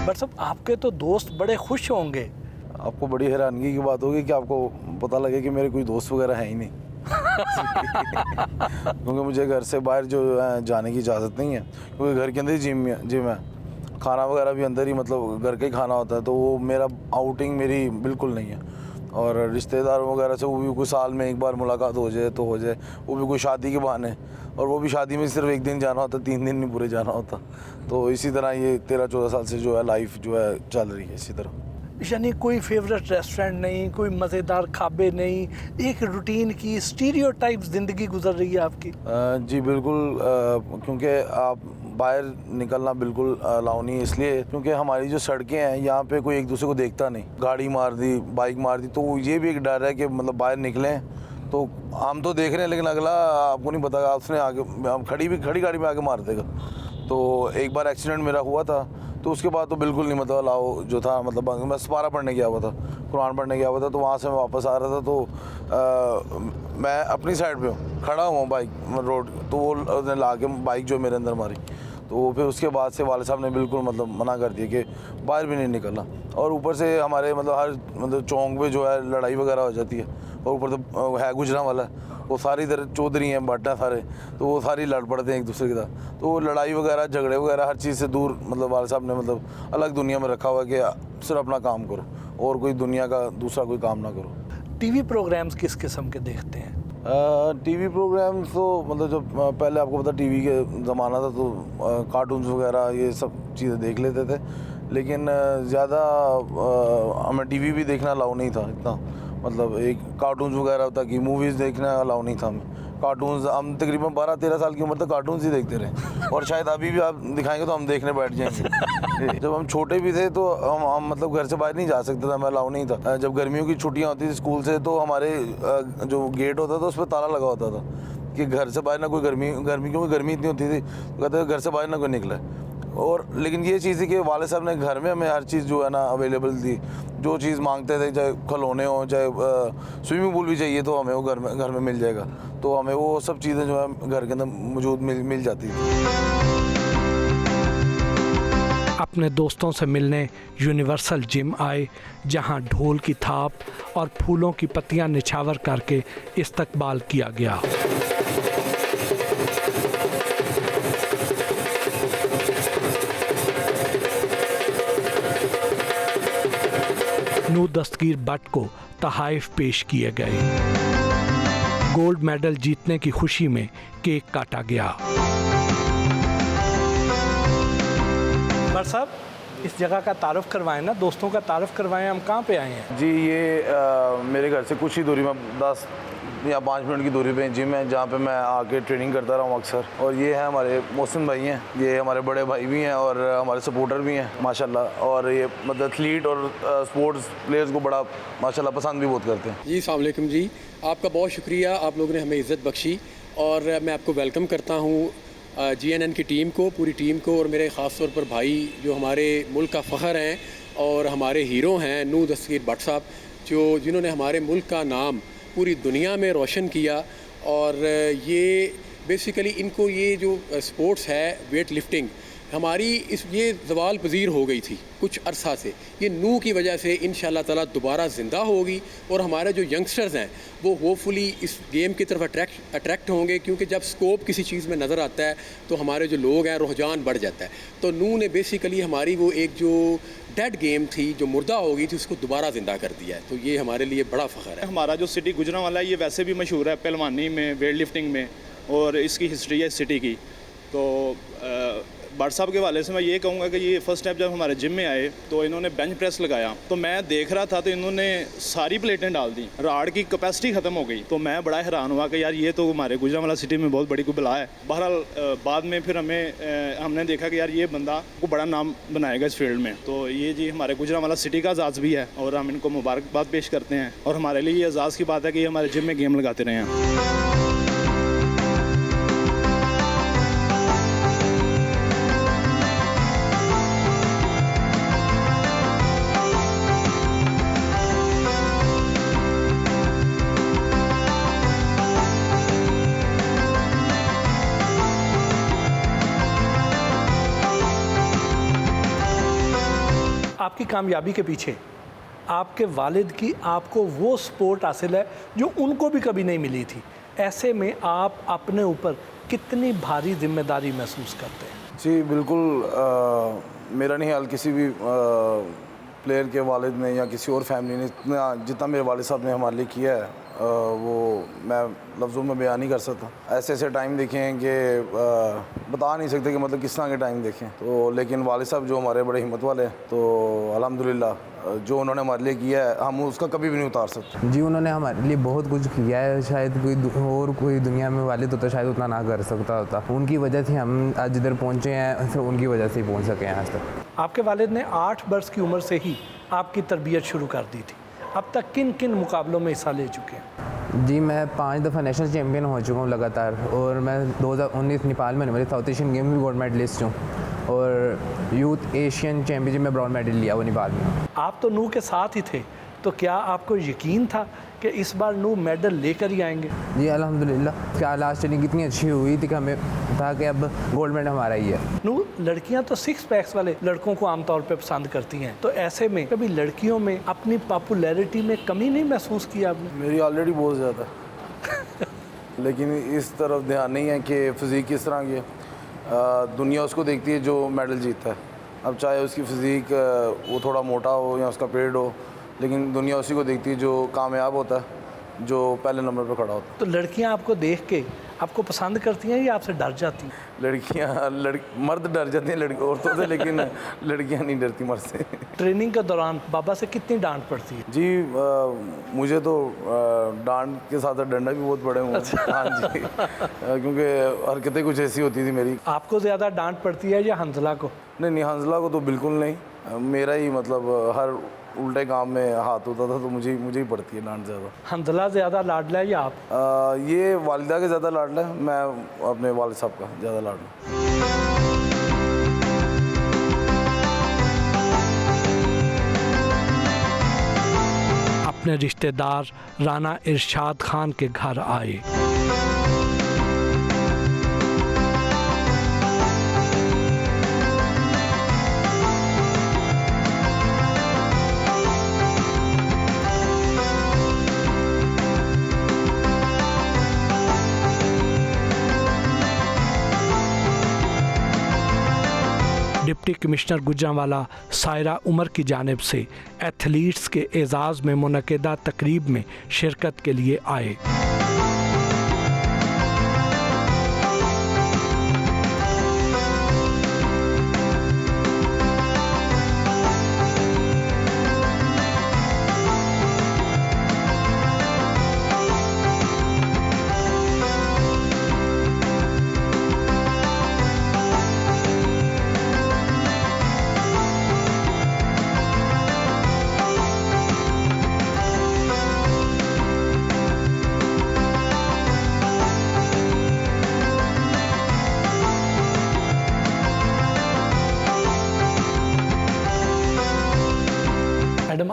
बट साहब, आपके तो दोस्त बड़े खुश होंगे। आपको बड़ी हैरानगी की बात होगी कि आपको पता लगे कि मेरे कोई दोस्त वगैरह हैं ही नहीं। क्योंकि मुझे घर से बाहर जो है जाने की इजाज़त नहीं है, क्योंकि घर के अंदर ही जिम है, खाना वगैरह भी अंदर ही मतलब घर का ही खाना होता है। तो वो मेरा आउटिंग मेरी बिल्कुल नहीं है। और रिश्तेदारों वगैरह से वो भी कोई साल में एक बार मुलाकात हो जाए तो हो जाए, वो भी कोई शादी के बहाने, और वो भी शादी में सिर्फ एक दिन जाना होता, 3 दिन नहीं पूरे जाना होता। तो इसी तरह ये 13-14 साल से जो है लाइफ जो है चल रही है इसी तरह। यानी कोई फेवरेट रेस्टोरेंट नहीं, कोई मज़ेदार खाबे नहीं, एक रूटीन की स्टीरियोटाइप ज़िंदगी गुजर रही है आपकी? जी बिल्कुल, क्योंकि आप बाहर निकलना बिल्कुल अलाउ नहीं है, इसलिए क्योंकि हमारी जो सड़कें हैं यहाँ पे कोई एक दूसरे को देखता नहीं। गाड़ी मार दी, बाइक मार दी, तो ये भी एक डर है कि मतलब बाहर निकलें तो हम तो देख रहे हैं, लेकिन अगला आपको नहीं पता, उसने आगे हम खड़ी गाड़ी में आके मार देगा। तो एक बार एक्सीडेंट मेरा हुआ था, तो उसके बाद तो बिल्कुल नहीं मतलब अलाउ जो था, मतलब मैं सपारा पढ़ने गया हुआ था, कुरान पढ़ने गया हुआ था, तो वहाँ से मैं वापस आ रहा था, तो मैं अपनी साइड पे खड़ा हुआ बाइक रोड, तो वो ला के बाइक जो मेरे अंदर मारी। तो फिर उसके बाद से वाले साहब ने बिल्कुल मतलब मना कर दिया कि बाहर भी नहीं निकलना। और ऊपर से हमारे मतलब हर मतलब चौंक पे जो है लड़ाई वगैरह हो जाती है, और ऊपर तो है गुजरा वाला, वो सारी इधर चौधरी हैं, भट्ट हैं सारे, तो वो सारी लड़ पड़ते हैं एक दूसरे के साथ। तो वो लड़ाई वगैरह झगड़े वगैरह हर चीज़ से दूर मतलब वाले साहब ने मतलब अलग दुनिया में रखा हुआ है कि सिर्फ अपना काम करो और कोई दुनिया का दूसरा कोई काम ना करो। टीवी प्रोग्राम्स किस किस्म के देखते हैं? टीवी प्रोग्राम तो मतलब जब पहले आपको पता टीवी के ज़माना था, तो कार्टून्स वगैरह ये सब चीज़ें देख लेते थे, लेकिन ज़्यादा हमें टीवी भी देखना अलाउ नहीं था इतना। मतलब एक कार्टून्स वगैरह होता कि मूवीज़ देखना अलाउ नहीं था हमें। कार्टून्स हम तकरीबन 12-13 साल की उम्र तक कार्टून्स ही देखते रहे, और शायद अभी भी आप दिखाएंगे तो हम देखने बैठ जाएंगे। जब हम छोटे भी थे तो हम मतलब घर से बाहर नहीं जा सकते थे, हमें अलाउ नहीं था। जब गर्मियों की छुट्टियां होती थी स्कूल से, तो हमारे जो गेट होता था उस पर ताला लगा होता था कि घर से बाहर ना कोई गर्मी क्योंकि गर्मी इतनी होती थी, तो कहते घर से बाहर ना कोई निकले। और लेकिन ये चीज़ थी कि वाले साहब ने घर में हमें हर चीज़ जो है ना अवेलेबल थी, जो चीज़ मांगते थे, चाहे खिलौने हो, चाहे स्विमिंग पूल भी चाहिए तो हमें वो घर में मिल जाएगा। तो हमें वो सब चीज़ें जो है घर के अंदर मौजूद मिल जाती थी। अपने दोस्तों से मिलने यूनिवर्सल जिम आए, जहां ढोल की थाप और फूलों की पत्तियां निछावर करके इस्तकबाल किया गया। नूर दस्तगीर भट्ट को तहाइफ पेश किए गए। गोल्ड मेडल जीतने की खुशी में केक काटा गया। भट्ट साहब, इस जगह का तारुफ करवाएं ना, दोस्तों का तारुफ करवाएं, हम कहाँ पे आए हैं? जी ये मेरे घर से कुछ ही दूरी में 10 या 5 मिनट की दूरी पे जिम है, जहाँ पे मैं आके ट्रेनिंग करता रहा हूँ अक्सर। और ये है हमारे मोहसिन भाई हैं, ये हमारे बड़े भाई भी हैं और हमारे सपोर्टर भी हैं माशाल्लाह। और ये मतलब एथलीट और स्पोर्ट्स प्लेयर्स को बड़ा माशाल्लाह पसंद भी बहुत करते हैं। जी अस्सलाम वालेकुम जी, आपका बहुत शुक्रिया, आप लोगों ने हमें इज़्ज़त बख्शी और मैं आपको वेलकम करता हूँ GNN की टीम को, पूरी टीम को, और मेरे ख़ास तौर पर भाई जो हमारे मुल्क का फ़ख्र हैं और हमारे हीरो हैं नूह दस्तगीर भट्ट साहब, जिन्होंने हमारे मुल्क का नाम पूरी दुनिया में रोशन किया। और ये बेसिकली इनको ये जो स्पोर्ट्स है वेट लिफ्टिंग हमारी ये ज़वाल पज़ीर हो गई थी कुछ अरसा से, ये नूह की वजह से इंशाअल्लाह ताला दोबारा ज़िंदा होगी और हमारे जो यंगस्टर्स हैं वो होपफुली इस गेम की तरफ अट्रैक्ट होंगे, क्योंकि जब स्कोप किसी चीज़ में नज़र आता है तो हमारे जो लोग हैं रुझान बढ़ जाता है। तो नूह ने बेसिकली हमारी वो एक जो डेड गेम थी, जो मुर्दा हो गई थी, उसको दोबारा ज़िंदा कर दिया है। तो ये हमारे लिए बड़ा फ़ख्र है। हमारा जो सिटी गुजरांवाला है ये वैसे भी मशहूर है पहलवानी में, वेट लिफ्टिंग में, और इसकी हिस्ट्री है सिटी की। तो भट्ट साहब के हवाले से मैं ये कहूँगा कि ये फर्स्ट टाइम जब हमारे जिम में आए तो इन्होंने बेंच प्रेस लगाया, तो मैं देख रहा था तो इन्होंने सारी प्लेटें डाल दी, राड की कैपेसिटी ख़त्म हो गई। तो मैं बड़ा हैरान हुआ कि यार ये तो हमारे गुजरांवाला सिटी में बहुत बड़ी कोई बला है। बहरहाल बाद में फिर हमने देखा कि यार ये बंदा को बड़ा नाम बनाएगा इस फील्ड में। तो ये जी हमारे गुजरांवाला सिटी का एजाज़ भी है और हम इनको मुबारकबाद पेश करते हैं। और हमारे लिए ये एजाज़ की बात है कि ये हमारे जिम में गेम लगाते रहे हैं। आपकी कामयाबी के पीछे आपके वालिद की आपको वो सपोर्ट हासिल है जो उनको भी कभी नहीं मिली थी। ऐसे में आप अपने ऊपर कितनी भारी जिम्मेदारी महसूस करते हैं? जी बिल्कुल, मेरा नहीं हाल किसी भी प्लेयर के वालिद ने या किसी और फैमिली ने जितना मेरे वालिद साहब ने हमारे लिए किया है वो मैं लफ्ज़ों में बयान नहीं कर सकता। ऐसे ऐसे टाइम देखे हैं कि बता नहीं सकते कि मतलब किस तरह के टाइम देखें। तो लेकिन वालिद साहब जो हमारे बड़े हिम्मत वाले हैं, तो अल्हम्दुलिल्लाह जो उन्होंने हमारे लिए किया है हम उसका कभी भी नहीं उतार सकते। जी उन्होंने हमारे लिए बहुत कुछ किया है, शायद कोई दुनिया में वालिद होता शायद उतना ना कर सकता होता। उनकी वजह से हम आज इधर पहुँचे हैं, तो उनकी वजह से ही पहुँच सके हैं आज तक। आपके वालिद ने 8 वर्ष की उम्र से ही आपकी तरबियत शुरू कर दी थी। अब तक किन किन मुकाबलों में हिस्सा ले चुके हैं? जी मैं 5 दफ़ा नेशनल चैम्पियन हो चुका हूँ लगातार, और मैं 2019 नेपाल में मेरे साउथ एशियन गेम में गोल्ड मेडलिस्ट हूँ, और यूथ एशियन चैम्पियनशिप में ब्रॉन्ज मेडल लिया वो नेपाल में। आप तो नूह के साथ ही थे, तो क्या आपको यकीन था कि इस बार नूह मेडल लेकर ही आएंगे? जी अल्हम्दुलिल्लाह, क्या लास्ट ट्रेनिंग कितनी अच्छी हुई थी कि हमें था कि अब गोल्ड मेडल हमारा ही है। नूह, लड़कियां तो 6 पैक्स वाले लड़कों को आमतौर पे पसंद करती हैं, तो ऐसे में कभी लड़कियों में अपनी पॉपुलैरिटी में कमी नहीं महसूस की आपने? मेरी ऑलरेडी बहुत ज़्यादा लेकिन इस तरफ ध्यान नहीं है कि फ़िज़ीक किस तरह की है। दुनिया उसको देखती है जो मेडल जीतता है। अब चाहे उसकी फ़िज़ीक वो थोड़ा मोटा हो या उसका पेड़ हो, लेकिन दुनिया उसी को देखती है जो कामयाब होता है, जो पहले नंबर पर खड़ा होता है। तो लड़कियां आपको देख के आपको पसंद करती हैं या आपसे डर जाती हैं? मर्द डर जाते हैं लड़की औरतों से, लेकिन लड़कियां नहीं डरती मर्द से। ट्रेनिंग के दौरान बाबा से कितनी डांट पड़ती है? जी मुझे तो डांट के साथ डंडा भी बहुत पड़े हुए हैं। हाँ जी क्योंकि हरकतें कुछ ऐसी होती थी मेरी। आपको ज़्यादा डांट पड़ती है या हंजला को? नहीं, हंजला को तो बिल्कुल नहीं, मेरा ही मतलब हर उल्टे काम में हाथ होता था, तो मुझे ही पड़ती है डांट ज़्यादा। हंजला ज़्यादा लाडला है या आप? ये वालिदा का ज़्यादा लाडला है, मैं अपने वालिद साहब का ज़्यादा लाडला। अपने रिश्तेदार राना इरशाद खान के घर आए। डिप्टी कमिश्नर गुजरांवाला सायरा उमर की जानिब से एथलीट्स के एजाज़ में मुनक़िदा तकरीब में शिरकत के लिए आए।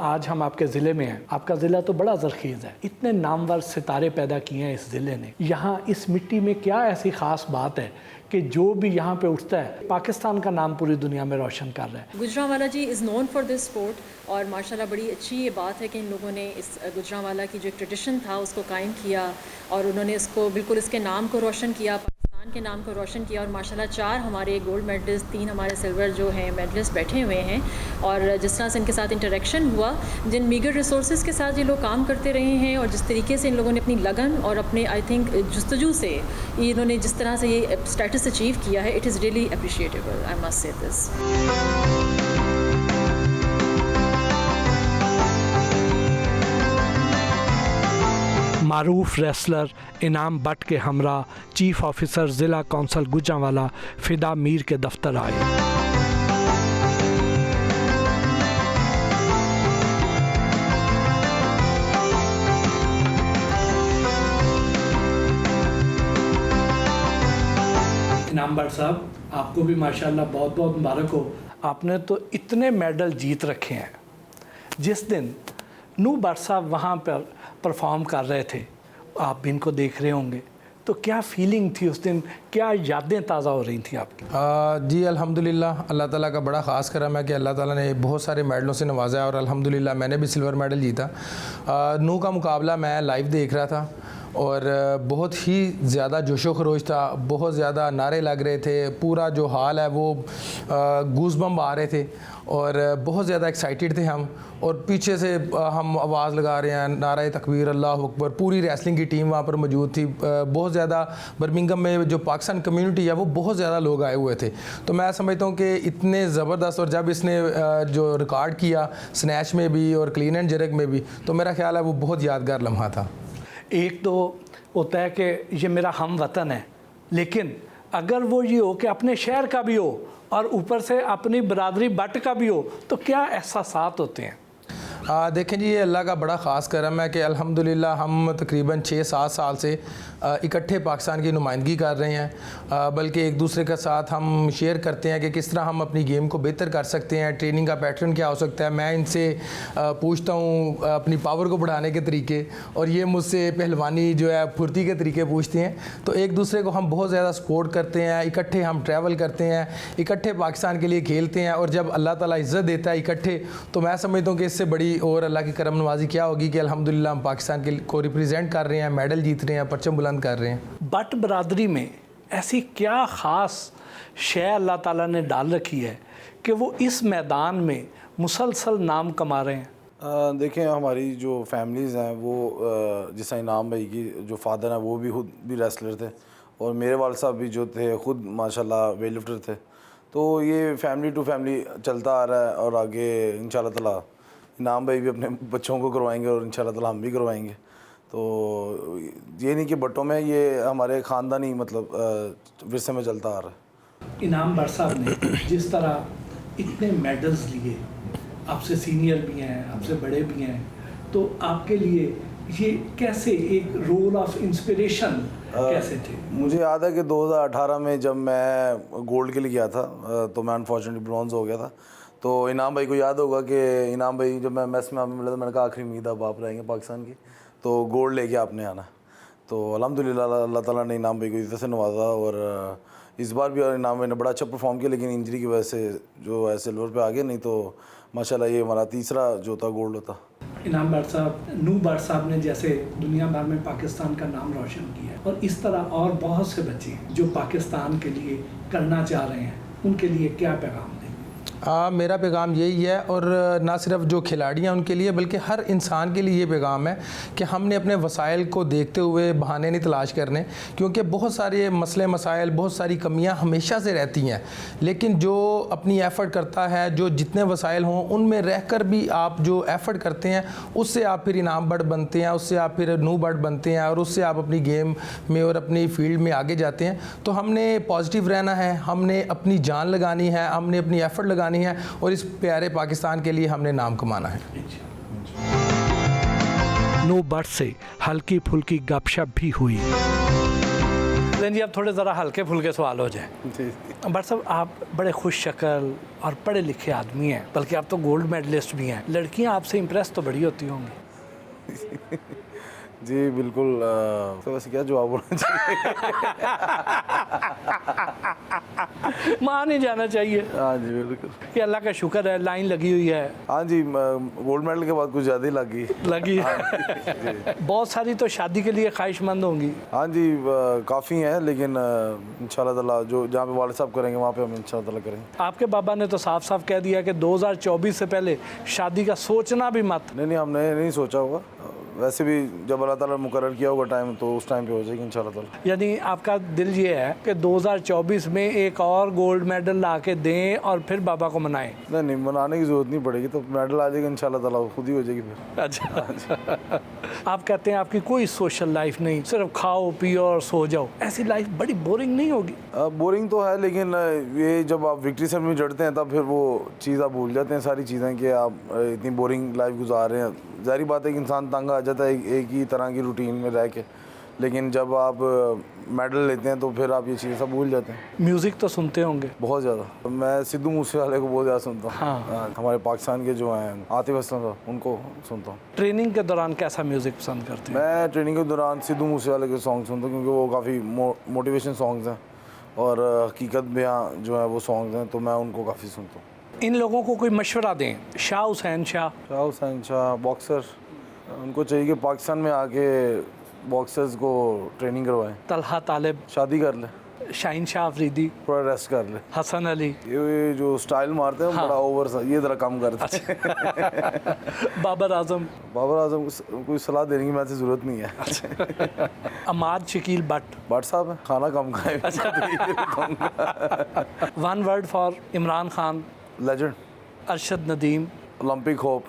आज हम आपके ज़िले में हैं। आपका ज़िला तो बड़ा ज़रख़ीज़ है, इतने नामवर सितारे पैदा किए हैं इस ज़िले ने। यहाँ इस मिट्टी में क्या ऐसी ख़ास बात है कि जो भी यहाँ पे उठता है पाकिस्तान का नाम पूरी दुनिया में रोशन कर रहा है। गुजरांवाला जी is known for this sport और माशाल्लाह बड़ी अच्छी ये बात है कि इन लोगों ने इस गुजरांवाला की जो एक ट्रेडिशन था उसको कायम किया और उन्होंने इसको बिल्कुल इसके नाम को रोशन किया, पाकिस्तान के नाम को रोशन किया। और माशाल्लाह 4 हमारे गोल्ड मेडलिस्ट, 3 हमारे सिल्वर जो हैं मेडलिस्ट बैठे हुए हैं। और जिस तरह से इनके साथ इंटरेक्शन हुआ, जिन मीगर रिसोर्सेज के साथ ये लोग काम करते रहे हैं और जिस तरीके से इन लोगों ने अपनी लगन और अपने आई थिंक जुस्तजू से इन्होंने जिस तरह से ये स्टेटस अचीव किया है, it is really appreciable, I must say this. Maroof wrestler इनाम बट के हमरा चीफ ऑफिसर ज़िला कौंसल गुजरांवाला फ़िदा मीर के दफ्तर आए। इनाम बट साहब, आपको भी माशाल्लाह बहुत बहुत मुबारक हो। आपने तो इतने मेडल जीत रखे हैं। जिस दिन नू बट साहब वहाँ पर परफॉर्म कर रहे थे, आप भी इनको देख रहे होंगे, तो क्या फीलिंग थी उस दिन, क्या यादें ताज़ा हो रही थी आपकी? जी अल्हम्दुलिल्लाह, अल्लाह ताला का बड़ा ख़ास करम है कि अल्लाह ताला ने बहुत सारे मेडलों से नवाजा और अल्हम्दुलिल्लाह मैंने भी सिल्वर मेडल जीता। नू का मुकाबला मैं लाइव देख रहा था और बहुत ही ज़्यादा जोशो खरोश था, बहुत ज़्यादा नारे लग रहे थे, पूरा जो हाल है वो गूज़बम्प आ रहे थे और बहुत ज़्यादा एक्साइटेड थे हम। और पीछे से हम आवाज़ लगा रहे हैं, नारे तकबीर, अल्लाह अकबर। पूरी रेसलिंग की टीम वहाँ पर मौजूद थी। बहुत ज़्यादा बर्मिंघम में जो पाकिस्तान कम्युनिटी है वो बहुत ज़्यादा लोग आए हुए थे। तो मैं समझता हूँ कि इतने ज़बरदस्त, और जब इसने जो रिकॉर्ड किया स्नैच में भी और क्लीन एंड जर्क में भी, तो मेरा ख्याल है वो बहुत यादगार लम्हा था। एक तो होता है कि ये मेरा हम वतन है, लेकिन अगर वो ये हो कि अपने शहर का भी हो और ऊपर से अपनी बरादरी बट का भी हो, तो क्या एहसासात होते हैं? देखें जी, ये अल्लाह का बड़ा ख़ास करम है कि अल्हम्दुलिल्लाह हम तकरीबन 6-7 साल से इकट्ठे पाकिस्तान की नुमाइंदगी कर रहे हैं। बल्कि एक दूसरे के साथ हम शेयर करते हैं कि किस तरह हम अपनी गेम को बेहतर कर सकते हैं, ट्रेनिंग का पैटर्न क्या हो सकता है। मैं इनसे पूछता हूँ अपनी पावर को बढ़ाने के तरीके, और ये मुझसे पहलवानी जो है फुर्ती के तरीके पूछते हैं। तो एक दूसरे को हम बहुत ज़्यादा सपोर्ट करते हैं, इकट्ठे हम ट्रैवल करते हैं, इकट्ठे पाकिस्तान के लिए खेलते हैं। और जब अल्लाह ताला इज़्ज़त देता है इकट्ठे, तो मैं समझता हूँ कि इससे बड़ी और अल्लाह की करम नवाजी क्या होगी कि अल्हम्दुलिल्लाह हम पाकिस्तान के को रिप्रेजेंट कर रहे हैं, मेडल जीत रहे हैं, परचम बुलंद कर रहे हैं। बट बरादरी में ऐसी क्या ख़ास शय अल्लाह ताला ने डाल रखी है कि वो इस मैदान में मुसलसल नाम कमा रहे हैं? देखें, हमारी जो फैमिलीज़ हैं वो जैसा इनाम भाई की जो फादर हैं वो भी खुद भी रेसलर थे, और मेरे वाल साहब भी जो थे खुद माशाल्लाह वेट लिफ्टर थे। तो ये फैमिली टू फैमिली चलता आ रहा है, और आगे इंशाल्लाह ताला इनाम भाई भी अपने बच्चों को करवाएंगे और इंशाल्लाह ताला हम भी करवाएंगे। तो ये नहीं कि बट्टों में, ये हमारे ख़ानदानी मतलब विरसे में चलता आ रहा है। इनाम बट साहब ने जिस तरह इतने मेडल्स लिए, आपसे सीनियर भी हैं, आपसे बड़े भी हैं, तो आपके लिए ये कैसे एक रोल ऑफ इंस्पिरेशन कैसे थे? मुझे याद है कि 2018 में जब मैं गोल्ड के लिए गया था, तो मैं अनफॉर्चुनेटली ब्रॉन्ज हो गया था। तो इनाम भाई को याद होगा कि इनाम भाई जब मैं मैस में मिला, तो मैंने कहा आखिरी उम्मीद अब आप रहेंगे पाकिस्तान की, तो गोल्ड लेके आपने आना। तो अल्हम्दुलिल्लाह अल्लाह ताला ने इनाम भाई को इज्जत से नवाजा, और इस बार भी इनाम भाई ने बड़ा अच्छा परफॉर्म किया, लेकिन इंजरी की वजह से जो है सिल्वर पे आ गए, नहीं तो माशाल्लाह ये हमारा तीसरा जो था गोल्ड होता। इनाम बट साहब, नू बट साहब ने जैसे दुनिया भर में पाकिस्तान का नाम रोशन किया है, और इस तरह और बहुत से बच्चे हैं जो पाकिस्तान के लिए करना चाह रहे हैं, उनके लिए क्या पैगाम दें? मेरा पैगाम यही है, और ना सिर्फ जो खिलाड़ी हैं उनके लिए बल्कि हर इंसान के लिए ये पैगाम है कि हमने अपने वसाइल को देखते हुए बहाने नहीं तलाश करने, क्योंकि बहुत सारे मसले मसाइल, बहुत सारी कमियां हमेशा से रहती हैं। लेकिन जो अपनी एफ़र्ट करता है, जो जितने वसाइल हों उनमें रहकर भी आप जो एफ़र्ट करते हैं, उससे आप फिर इनाम बट बनते हैं, उससे आप फिर नू बट बनते हैं, और उससे आप अपनी गेम में और अपनी फील्ड में आगे जाते हैं। तो हमने पॉजिटिव रहना है, हमने अपनी जान लगानी है, हमने अपनी एफ़र्ट लगानी है, और इस प्यारे पाकिस्तान के लिए हमने नाम कमाना है। नू बट से हल्की फुल्की गपशप भी हुई। चलें जी, अब थोड़े ज़रा हल्के फुल्के सवाल हो जाए। बट साहब, आप बड़े खुश शक्ल और पढ़े लिखे आदमी हैं, बल्कि आप तो गोल्ड मेडलिस्ट भी हैं। लड़कियां आपसे इम्प्रेस तो बड़ी होती होंगी। जी बिल्कुल। तो वैसे क्या जवाब होना चाहिए? मान ही जाना चाहिए हाँ जी बिल्कुल। कि अल्लाह का शुक्र है, लाइन लगी हुई है। हाँ जी, गोल्ड मेडल के बाद कुछ ज़्यादा ही लगी है। बहुत सारी तो शादी के लिए ख्वाहिशमंद होंगी। हाँ जी, काफ़ी हैं, लेकिन इंशाल्लाह ताला जो जहाँ पे वाले साहब करेंगे वहाँ पे हम इंशाल्लाह ताला करेंगे। आपके बाबा ने तो साफ साफ कह दिया कि 2024 से पहले शादी का सोचना भी मत। नहीं, हमने नहीं सोचा होगा। वैसे भी जब अल्लाह ताला ने मुकर्रर किया होगा टाइम, तो उस टाइम पे हो जाएगी इंशाल्लाह ताला। यानी आपका दिल ये है कि 2024 में एक और गोल्ड मेडल ला के दें और फिर बाबा को मनाएं? नहीं, मनाने की ज़रूरत नहीं पड़ेगी, तो मेडल आ जाएगा इंशाल्लाह ताला, खुद ही हो जाएगी फिर। अच्छा। आप कहते हैं आपकी कोई सोशल लाइफ नहीं, सिर्फ खाओ पियो और सो जाओ। ऐसी लाइफ बड़ी बोरिंग नहीं होगी? बोरिंग तो है, लेकिन ये जब आप विक्ट्री सेरेमनी चढ़ते हैं तब फिर वो चीज़ आप भूल जाते हैं, सारी चीज़ें, कि आप इतनी बोरिंग लाइफ गुजार रहे हैं। ज़ाहिर बात है कि इंसान तंग आ जाता है एक ही तरह की रूटीन में रह के, लेकिन जब आप मेडल लेते हैं तो फिर आप ये चीज़ें सब भूल जाते हैं। म्यूज़िक तो सुनते होंगे? बहुत ज़्यादा। मैं सिद्धू मूसेवाले को बहुत ज़्यादा सुनता हूँ। हाँ। हमारे पाकिस्तान के जो हैं आतिफ असलम साहब, उनको सुनता हूँ। ट्रेनिंग के दौरान कैसा म्यूज़िक पसंद करते हैं? मैं ट्रेनिंग के दौरान सिद्धू मूसेवाले के सॉन्ग सुनता हूँ, क्योंकि वो काफ़ी मोटिवेशन सॉन्ग्स हैं और हकीकत बयां जो है वो सॉन्ग्स हैं, तो मैं उनको काफ़ी सुनता हूँ। इन लोगों को कोई मशवरा दें। शाह हुसैन शाह बॉक्सर, उनको चाहिए कि पाकिस्तान में आके बॉक्सर्स को ट्रेनिंग करवाएं। तलहा तालिब शादी कर ले। शाहीन शाह अफरीदी थोड़ा रेस्ट कर ले। हसन अली, ये जो स्टाइल मारते हैं बड़ा ओवर, ये ज़रा कम करते हैं। बाबर आजम को कोई सलाह देने की मैंने ज़रूरत नहीं है। अमाद शकील भट्ट साहब है, खाना कम खाए। One word for Imran Khan? Legend. Arshad Nadeem? Olympic hope.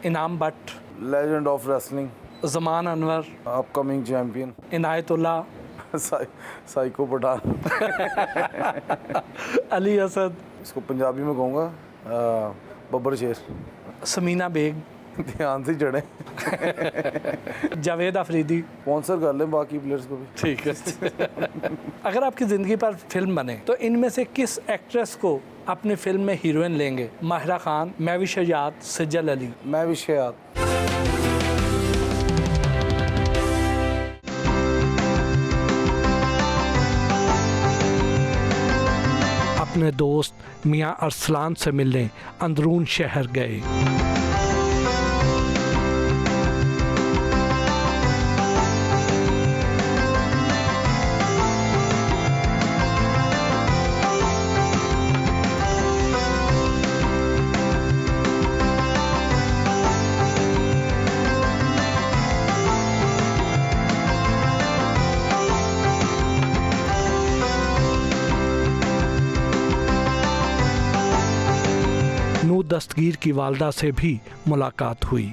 Inam Butt? Legend of wrestling. Zaman Anwar? Upcoming champion. Inayatullah? Psycho Pathan. Ali Asad? इसको पंजाबी में कहूँगा बब्बर शेर। समीना बेग? ध्यान से चढ़े। जावेद अफरीदी? स्पॉन्सर कर लें बाकी प्लेयर्स को भी। ठीक है। अगर आपकी ज़िंदगी पर फिल्म बने तो इनमें से किस एक्ट्रेस को अपनी फिल्म में हीरोइन लेंगे? माहिरा खान, महविश हयात, सज्जल अली? महविश हयात। अपने दोस्त मियां अरसलान से मिलने अंदरून शहर गए। दस्तगीर की वालदा से भी मुलाकात हुई।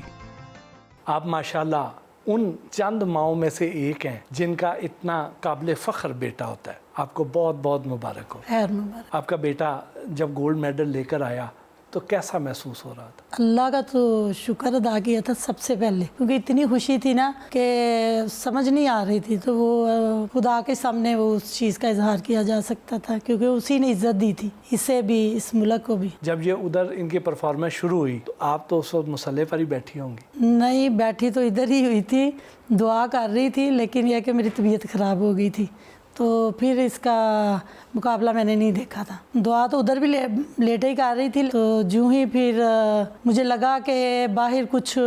आप माशाल्लाह उन चंद माओं में से एक हैं जिनका इतना काबिल फ़ख्र बेटा होता है। आपको बहुत बहुत मुबारक हो। खैर मुबारक। आपका बेटा जब गोल्ड मेडल लेकर आया तो कैसा महसूस हो रहा था? अल्लाह का तो शुक्र अदा किया था सबसे पहले, क्योंकि इतनी खुशी थी ना कि समझ नहीं आ रही थी, तो वो खुदा के सामने वो उस चीज़ का इजहार किया जा सकता था, क्योंकि उसी ने इज्जत दी थी, इसे भी, इस मुल्क को भी। जब ये उधर इनकी परफॉर्मेंस शुरू हुई तो आप तो उस वक्त मुसल्ले पर ही बैठी होंगी? नहीं, बैठी तो इधर ही हुई थी, दुआ कर रही थी, लेकिन यह कि मेरी तबीयत ख़राब हो गई थी, तो फिर इसका मुकाबला मैंने नहीं देखा था। दुआ तो उधर भी लेटे ही कर रही थी, तो यूँ ही फिर मुझे लगा कि बाहर कुछ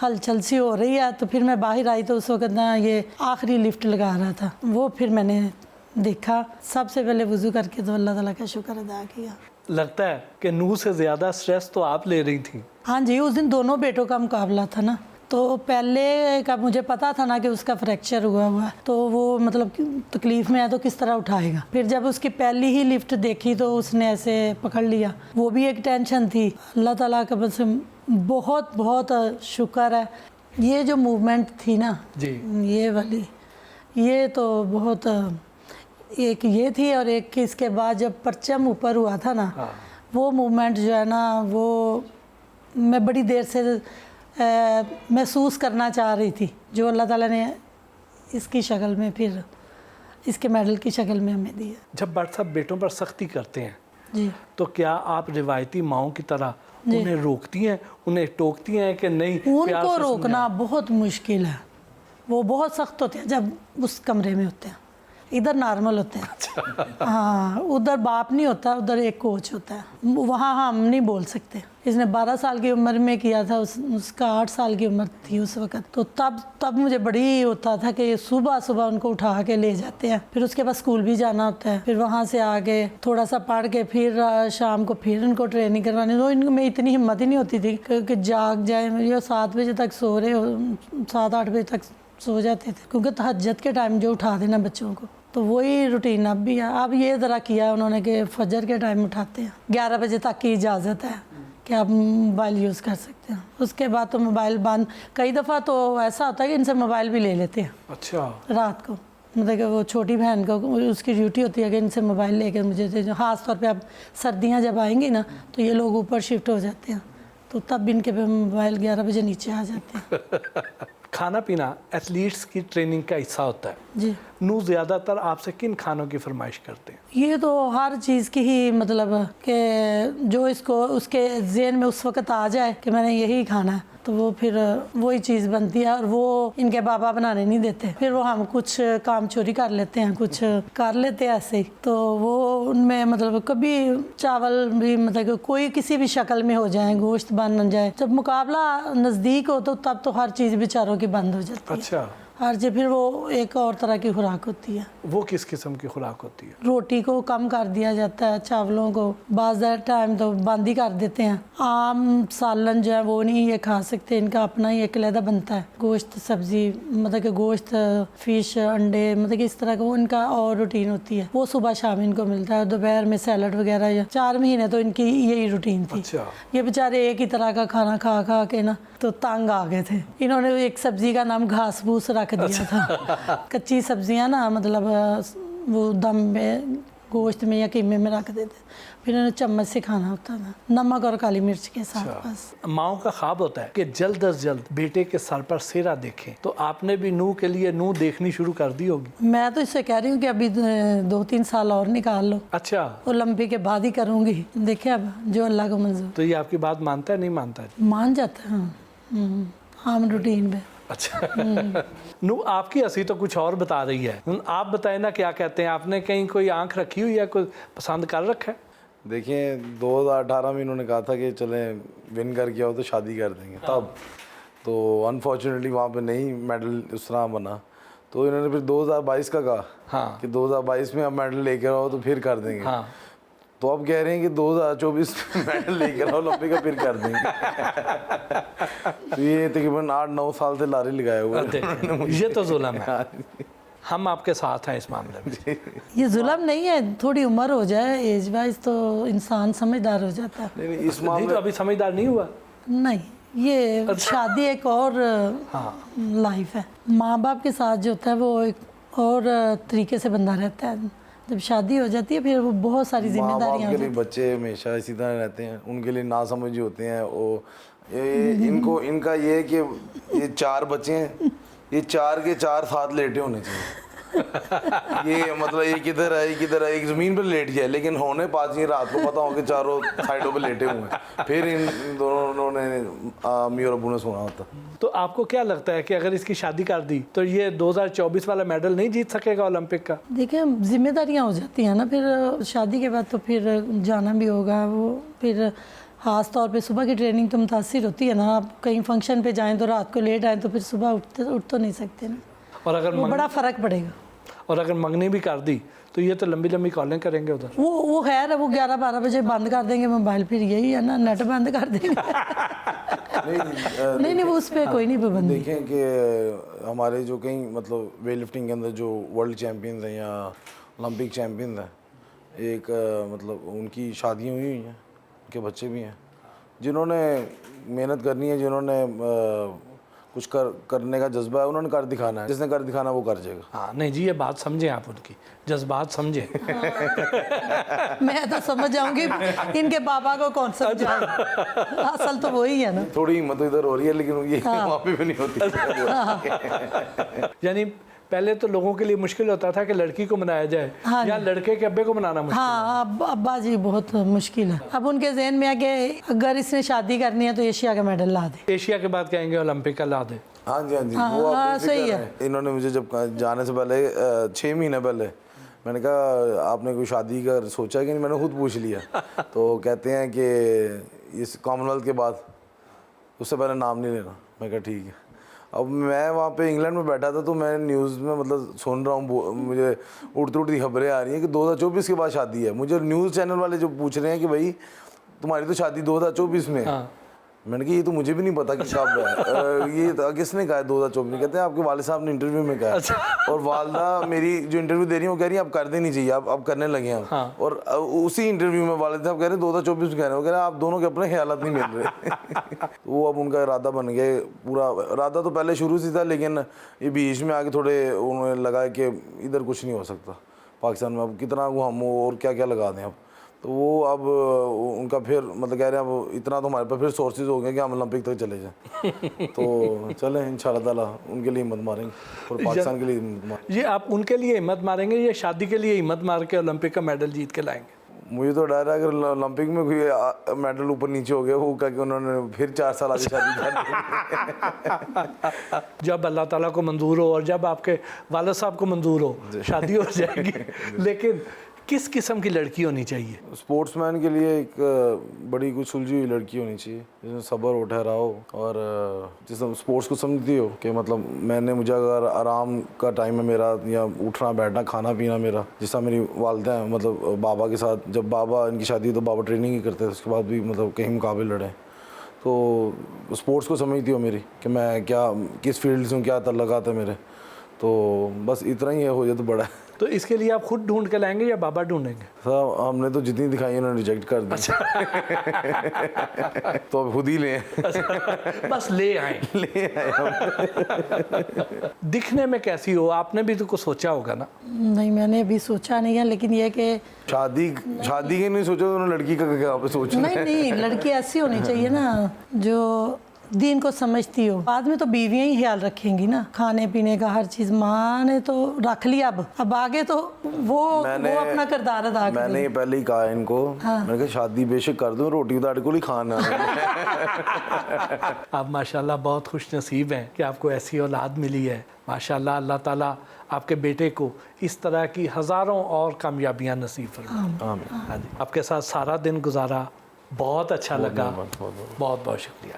हलचल सी हो रही है, तो फिर मैं बाहर आई तो उस वक्त ना ये आखिरी लिफ्ट लगा रहा था, वो फिर मैंने देखा। सबसे पहले वज़ू करके तो अल्लाह ताला का शुक्र अदा किया। लगता है कि नूह से ज़्यादा स्ट्रेस तो आप ले रही थी। हाँ जी, उस दिन दोनों बेटों का मुकाबला था ना, तो पहले का मुझे पता था ना कि उसका फ्रैक्चर हुआ है, तो वो मतलब तकलीफ़ में है तो किस तरह उठाएगा। फिर जब उसकी पहली ही लिफ्ट देखी तो उसने ऐसे पकड़ लिया, वो भी एक टेंशन थी। अल्लाह ताला का बस बहुत बहुत शुक्र है। ये जो मूवमेंट थी ना जी, ये वाली, ये तो बहुत, एक ये थी और एक इसके बाद जब परचम ऊपर हुआ था ना, वो मूवमेंट जो है ना, वो मैं बड़ी देर से महसूस करना चाह रही थी, जो अल्लाह ताला ने इसकी शक्ल में फिर इसके मेडल की शक्ल में हमें दिया। जब भट्ट साहब बेटों पर सख्ती करते हैं जी तो क्या आप रिवायती माओं की तरह उन्हें रोकती हैं, उन्हें टोकती हैं कि नहीं? प्यार उनको से रोकना बहुत मुश्किल है, वो बहुत सख्त होते हैं जब उस कमरे में होते हैं। इधर नॉर्मल होते हैं, हाँ उधर बाप नहीं होता, उधर एक कोच होता है, वहाँ हम नहीं बोल सकते। इसने 12 साल की उम्र में किया था, उसका 8 साल की उम्र थी उस वक़्त। तो तब मुझे बड़ी होता था कि सुबह सुबह उनको उठा के ले जाते हैं, फिर उसके बाद स्कूल भी जाना होता है, फिर वहाँ से आके थोड़ा सा पढ़ के फिर शाम को फिर उनको ट्रेनिंग करवानी। तो इनमें इतनी हिम्मत ही नहीं होती थी कि जाग जाए, ये 7 बजे तक सो रहे, 7-8 बजे तक सो जाते थे, क्योंकि तहज्जुद के टाइम जो उठा देना बच्चों को, तो वही रूटीन अब भी है। अब ये ज़रा किया उन्होंने कि फजर के टाइम उठाते हैं, 11 बजे तक की इजाज़त है कि आप मोबाइल यूज़ कर सकते हैं, उसके बाद तो मोबाइल बंद। कई दफ़ा तो ऐसा होता है कि इनसे मोबाइल भी ले लेते हैं। अच्छा। रात को मतलब कि वो छोटी बहन को उसकी ड्यूटी होती है कि इनसे मोबाइल लेकर मुझे दे दो। ख़ास तौर पे अब सर्दियाँ जब आएंगी ना तो ये लोग ऊपर शिफ्ट हो जाते हैं, तो तब इनके पे मोबाइल 11 बजे नीचे आ जाते हैं। खाना पीना एथलीट्स की ट्रेनिंग का हिस्सा होता है जी। नू ज़्यादातर आपसे किन खानों की फरमाइश करते हैं? ये तो हर चीज़ की ही मतलब कि जो इसको उसके ज़हन में उस वक़्त आ जाए कि मैंने यही खाना है, तो वो फिर वही चीज़ बनती है। और वो इनके बाबा बनाने नहीं देते, फिर वो हम कुछ काम चोरी कर लेते हैं, कुछ कर लेते हैं ऐसे ही। तो वो उनमें मतलब कभी चावल भी मतलब कि कोई किसी भी शक्ल में हो जाए, गोश्त बन जाए, जब मुकाबला नज़दीक हो तो तब तो हर चीज़ बेचारों की बंद हो जाती है। अच्छा। हर जी फिर वो एक और तरह की खुराक होती है। वो किस किस्म की खुराक होती है? रोटी को कम कर दिया जाता है, चावलों को बाज़ टाइम तो बंद ही कर देते हैं। आम सालन जो है वो नहीं ये खा सकते, इनका अपना ही एक अलहदा बनता है। गोश्त सब्ज़ी मतलब कि गोश्त फ़िश अंडे मतलब कि इस तरह का वो इनका और रूटीन होती है, वो सुबह शाम इनको मिलता है। दोपहर में सैलड वगैरह, या 4 महीने तो इनकी यही रूटीन थी। अच्छा। ये बेचारे एक ही तरह का खाना खा खा के ना तो तंग आ गए थे। इन्होंने एक सब्ज़ी का नाम घास फूस रख दिया था। कच्ची सब्जियां ना मतलब वो दम में गोश्त में या कीमे में रख देते, फिर उन्हें चम्मच से खाना होता था, नमक और काली मिर्च के साथ। बस माओ का ख्वाब होता है कि जल्द अज जल्द बेटे के सर पर सेहरा देखें, तो आपने भी नू के लिए नू देखनी शुरू कर दी होगी। मैं तो इससे कह रही हूँ कि अभी 2-3 साल और निकाल लो। अच्छा। ओलंपिक के बाद ही करूँगी, देखिए अब जो अल्लाह को मंजूर। तो ये आपकी बात मानता है नहीं मानता है? मान जाता है, आम रूटीन में। अच्छा। नू आपकी हंसी तो कुछ और बता रही है, आप बताएं ना क्या कहते हैं? आपने कहीं कोई आंख रखी हुई है, कोई पसंद कर रखा है? देखिए 2018 में इन्होंने कहा था कि चलें विन करके आओ तो शादी कर देंगे, तब तो अनफॉर्चुनेटली वहाँ पे नहीं मेडल उस तरह बना, तो इन्होंने फिर 2022 का कहा। हाँ। कि 2022 में अब मेडल लेकर आओ तो फिर कर देंगे। हाँ। तो अब कह रहे हैं कि 2024 में मेडल लेकर आओ ओलंपिक का फिर कर देंगे। तो ये तकरीबन 8-9 साल से लारे लगाए हुए हैं। ये तो जुल्म है। हम आपके साथ हैं इस मामले में। ये जुल्म नहीं है, थोड़ी उम्र हो जाए एज वाइज तो इंसान समझदार हो जाता है। नहीं, इस मामले तो अभी समझदार नहीं हुआ। नहीं, ये शादी एक और लाइफ है। माँ बाप के साथ जो होता है वो एक और तरीके से बंधा रहता है। जब शादी हो जाती है फिर वो बहुत सारी जिम्मेदारियाँ के लिए बच्चे हमेशा इसी तरह रहते हैं, उनके लिए नासमझ होते हैं। वो इनका ये है कि ये 4 बच्चे हैं, ये 4 के 4 साथ लेटे होने चाहिए। ये मतलब एक इधर है एक इधर है, एक ज़मीन पर लेट जाए, लेकिन होने 5 ही रात को पता हो कि चारों साइडों पे लेटे हुए हैं, फिर इन दोनों ने अम्मी और अब्बू ने सोना होता। तो आपको क्या लगता है कि अगर इसकी शादी कर दी तो ये 2024 वाला मेडल नहीं जीत सकेगा ओलंपिक का? देखिए जिम्मेदारियाँ हो जाती हैं ना, फिर शादी के बाद तो फिर जाना भी होगा। वो फिर ख़ास तौर पे सुबह की ट्रेनिंग तो मुतासिर होती है ना, आप कहीं फंक्शन पे जाएं तो रात को लेट आएँ तो फिर सुबह उठ तो नहीं सकते ना, और अगर वो बड़ा फ़र्क पड़ेगा। और अगर मंगनी भी कर दी तो ये तो लंबी लंबी कॉलें करेंगे उधर। वो खैर है, वो 11-12 बजे बंद कर देंगे मोबाइल, फिर यही है ना, नेट बंद कर देंगे। नहीं वो उस पर कोई नहीं पाबंदी। देखें कि हमारे जो कहीं मतलब वेट लिफ्टिंग के अंदर जो वर्ल्ड चैम्पियंस हैं या ओलंपिक चैम्पियंस हैं, एक मतलब उनकी शादियाँ हुई हैं, उनके बच्चे भी हैं, जिन्होंने मेहनत करनी है, जिन्होंने कुछ करने का जज्बा है, उन्होंने कर दिखाना है। जिसने कर दिखाना वो कर जाएगा। हाँ नहीं जी, ये बात समझें आप, उनकी जज्बात समझें। मैं तो समझ जाऊंगी, इनके पापा को कौन समझाए, असल तो वही है ना। थोड़ी हिम्मत इधर हो रही है, लेकिन ये वहाँ पे भी नहीं होती। यानी पहले तो लोगों के लिए मुश्किल होता था कि लड़की को मनाया जाए हाँ या जी। लड़के के अब्बे को मनाना मुश्किल है। हाँ अब अब्बा जी बहुत मुश्किल है। अब उनके जहन में है कि अगर इसने शादी करनी है तो एशिया का मेडल ला दे। एशिया के बाद कहेंगे ओलंपिक का ला दे। हाँ जी, हाँ जी, हाँ, वो आप हाँ, बेफिक्र सही है। रहें। इन्होंने मुझे जब जाने से पहले 6 महीने पहले मैंने कहा आपने कोई शादी का सोचा कि नहीं, मैंने खुद पूछ लिया। तो कहते हैं कि इस कॉमनवेल्थ के बाद उससे पहले नाम नहीं लेना। मैं कहा ठीक है। अब मैं वहाँ पे इंग्लैंड में बैठा था तो मैं न्यूज़ में मतलब सुन रहा हूँ, मुझे उड़ती उड़ती खबरें आ रही हैं कि 2024 के बाद शादी है। मुझे न्यूज़ चैनल वाले जो पूछ रहे हैं कि भाई तुम्हारी तो शादी 2024 में है। मैंने कहा ये तो मुझे भी नहीं पता कि कब है। ये तो किसने कहा है 2024 में? कहते हैं आपके वाले साहब ने इंटरव्यू में कहा। और वालदा मेरी जो इंटरव्यू दे रही है वो कह रही है अब कर देनी चाहिए, अब करने लगे हैं हम। और उसी इंटरव्यू में वाले साहब कह रहे हैं 2024 में कह रहे हैं, वो कह रहे हैं आप दोनों के अपने ख्यालात नहीं मिल रहे। वो अब उनका इरादा बन गया पूरा। इरादा तो पहले शुरू से था लेकिन ये बीच में आके थोड़े उन्हें लगा कि इधर कुछ नहीं हो सकता पाकिस्तान में, अब कितना हम और क्या क्या लगा दें अब। तो वो अब उनका फिर मतलब कह रहे हैं अब इतना तो हमारे पास फिर सोर्सेज हो गए कि हम ओलंपिक तक चले जाएं। तो चलें इंशाल्लाह ताला उनके लिए हिम्मत मारेंगे और पाकिस्तान के लिए हिम्मत मारेंगे। ये आप उनके लिए हिम्मत मारेंगे या शादी के लिए हिम्मत मार के ओलंपिक का मेडल जीत के लाएंगे? मुझे तो डर है अगर ओलंपिक में कोई मेडल ऊपर नीचे हो गया वो क्या कि उन्होंने फिर 4 साल आगे शादी कर दी। जब अल्लाह ताला को मंजूर हो और जब आपके वालिद साहब को मंजूर हो शादी हो जाएगी। लेकिन किस किस्म की लड़की होनी चाहिए? स्पोर्ट्समैन के लिए एक बड़ी कुछ सुलझी हुई लड़की होनी चाहिए जिसमें सब्र हो, ठहराओ और जिसमें स्पोर्ट्स को समझती हो कि मतलब मुझे अगर आराम का टाइम है मेरा या उठना बैठना खाना पीना मेरा, जिस तरह मेरी वालदा हैं मतलब बाबा के साथ जब बाबा इनकी शादी हुई तो बाबा ट्रेनिंग ही करते थे, उसके बाद भी मतलब कहीं मुकाबले लड़े। तो स्पोर्ट्स को समझती हो मेरी कि मैं क्या किस फील्ड से हूँ, क्या तल्लुकात है मेरे। तो बस इतना ही है, हो जाए तो बड़ा है। तो इसके लिए आप खुद ढूंढ के लाएंगे या बाबा ढूंढेंगे? सर हमने तो जितनी दिखाई उन्होंने रिजेक्ट कर दी। तो अब खुद ही ले बस ले आए। दिखने में कैसी हो आपने भी तो कुछ सोचा होगा ना? नहीं मैंने अभी सोचा नहीं है, लेकिन ये कि शादी के नहीं सोचा तो उन्होंने लड़की का क्या सोचा? नहीं लड़की ऐसी होनी चाहिए ना जो दीन को समझती हो। बाद में तो बीवियां ही ख्याल रखेंगी ना, खाने पीने का हर चीज। माँ ने तो रख लिया, अब आगे तो वो अपना किरदार अदा करेगी। मैंने पहले ही कहा इनको, मैंने कहा शादी बेशक कर दूं, रोटी तो आटे को ही खाना। आप माशाल्लाह बहुत खुश नसीब हैं कि आपको ऐसी औलाद मिली है। माशाल्लाह अल्लाह ताला आपके बेटे को इस तरह की हज़ारों और कामयाबियाँ नसीब फरमाए। हाँ जी, आपके साथ सारा दिन गुजारा, बहुत अच्छा लगा। बहुत बहुत शुक्रिया।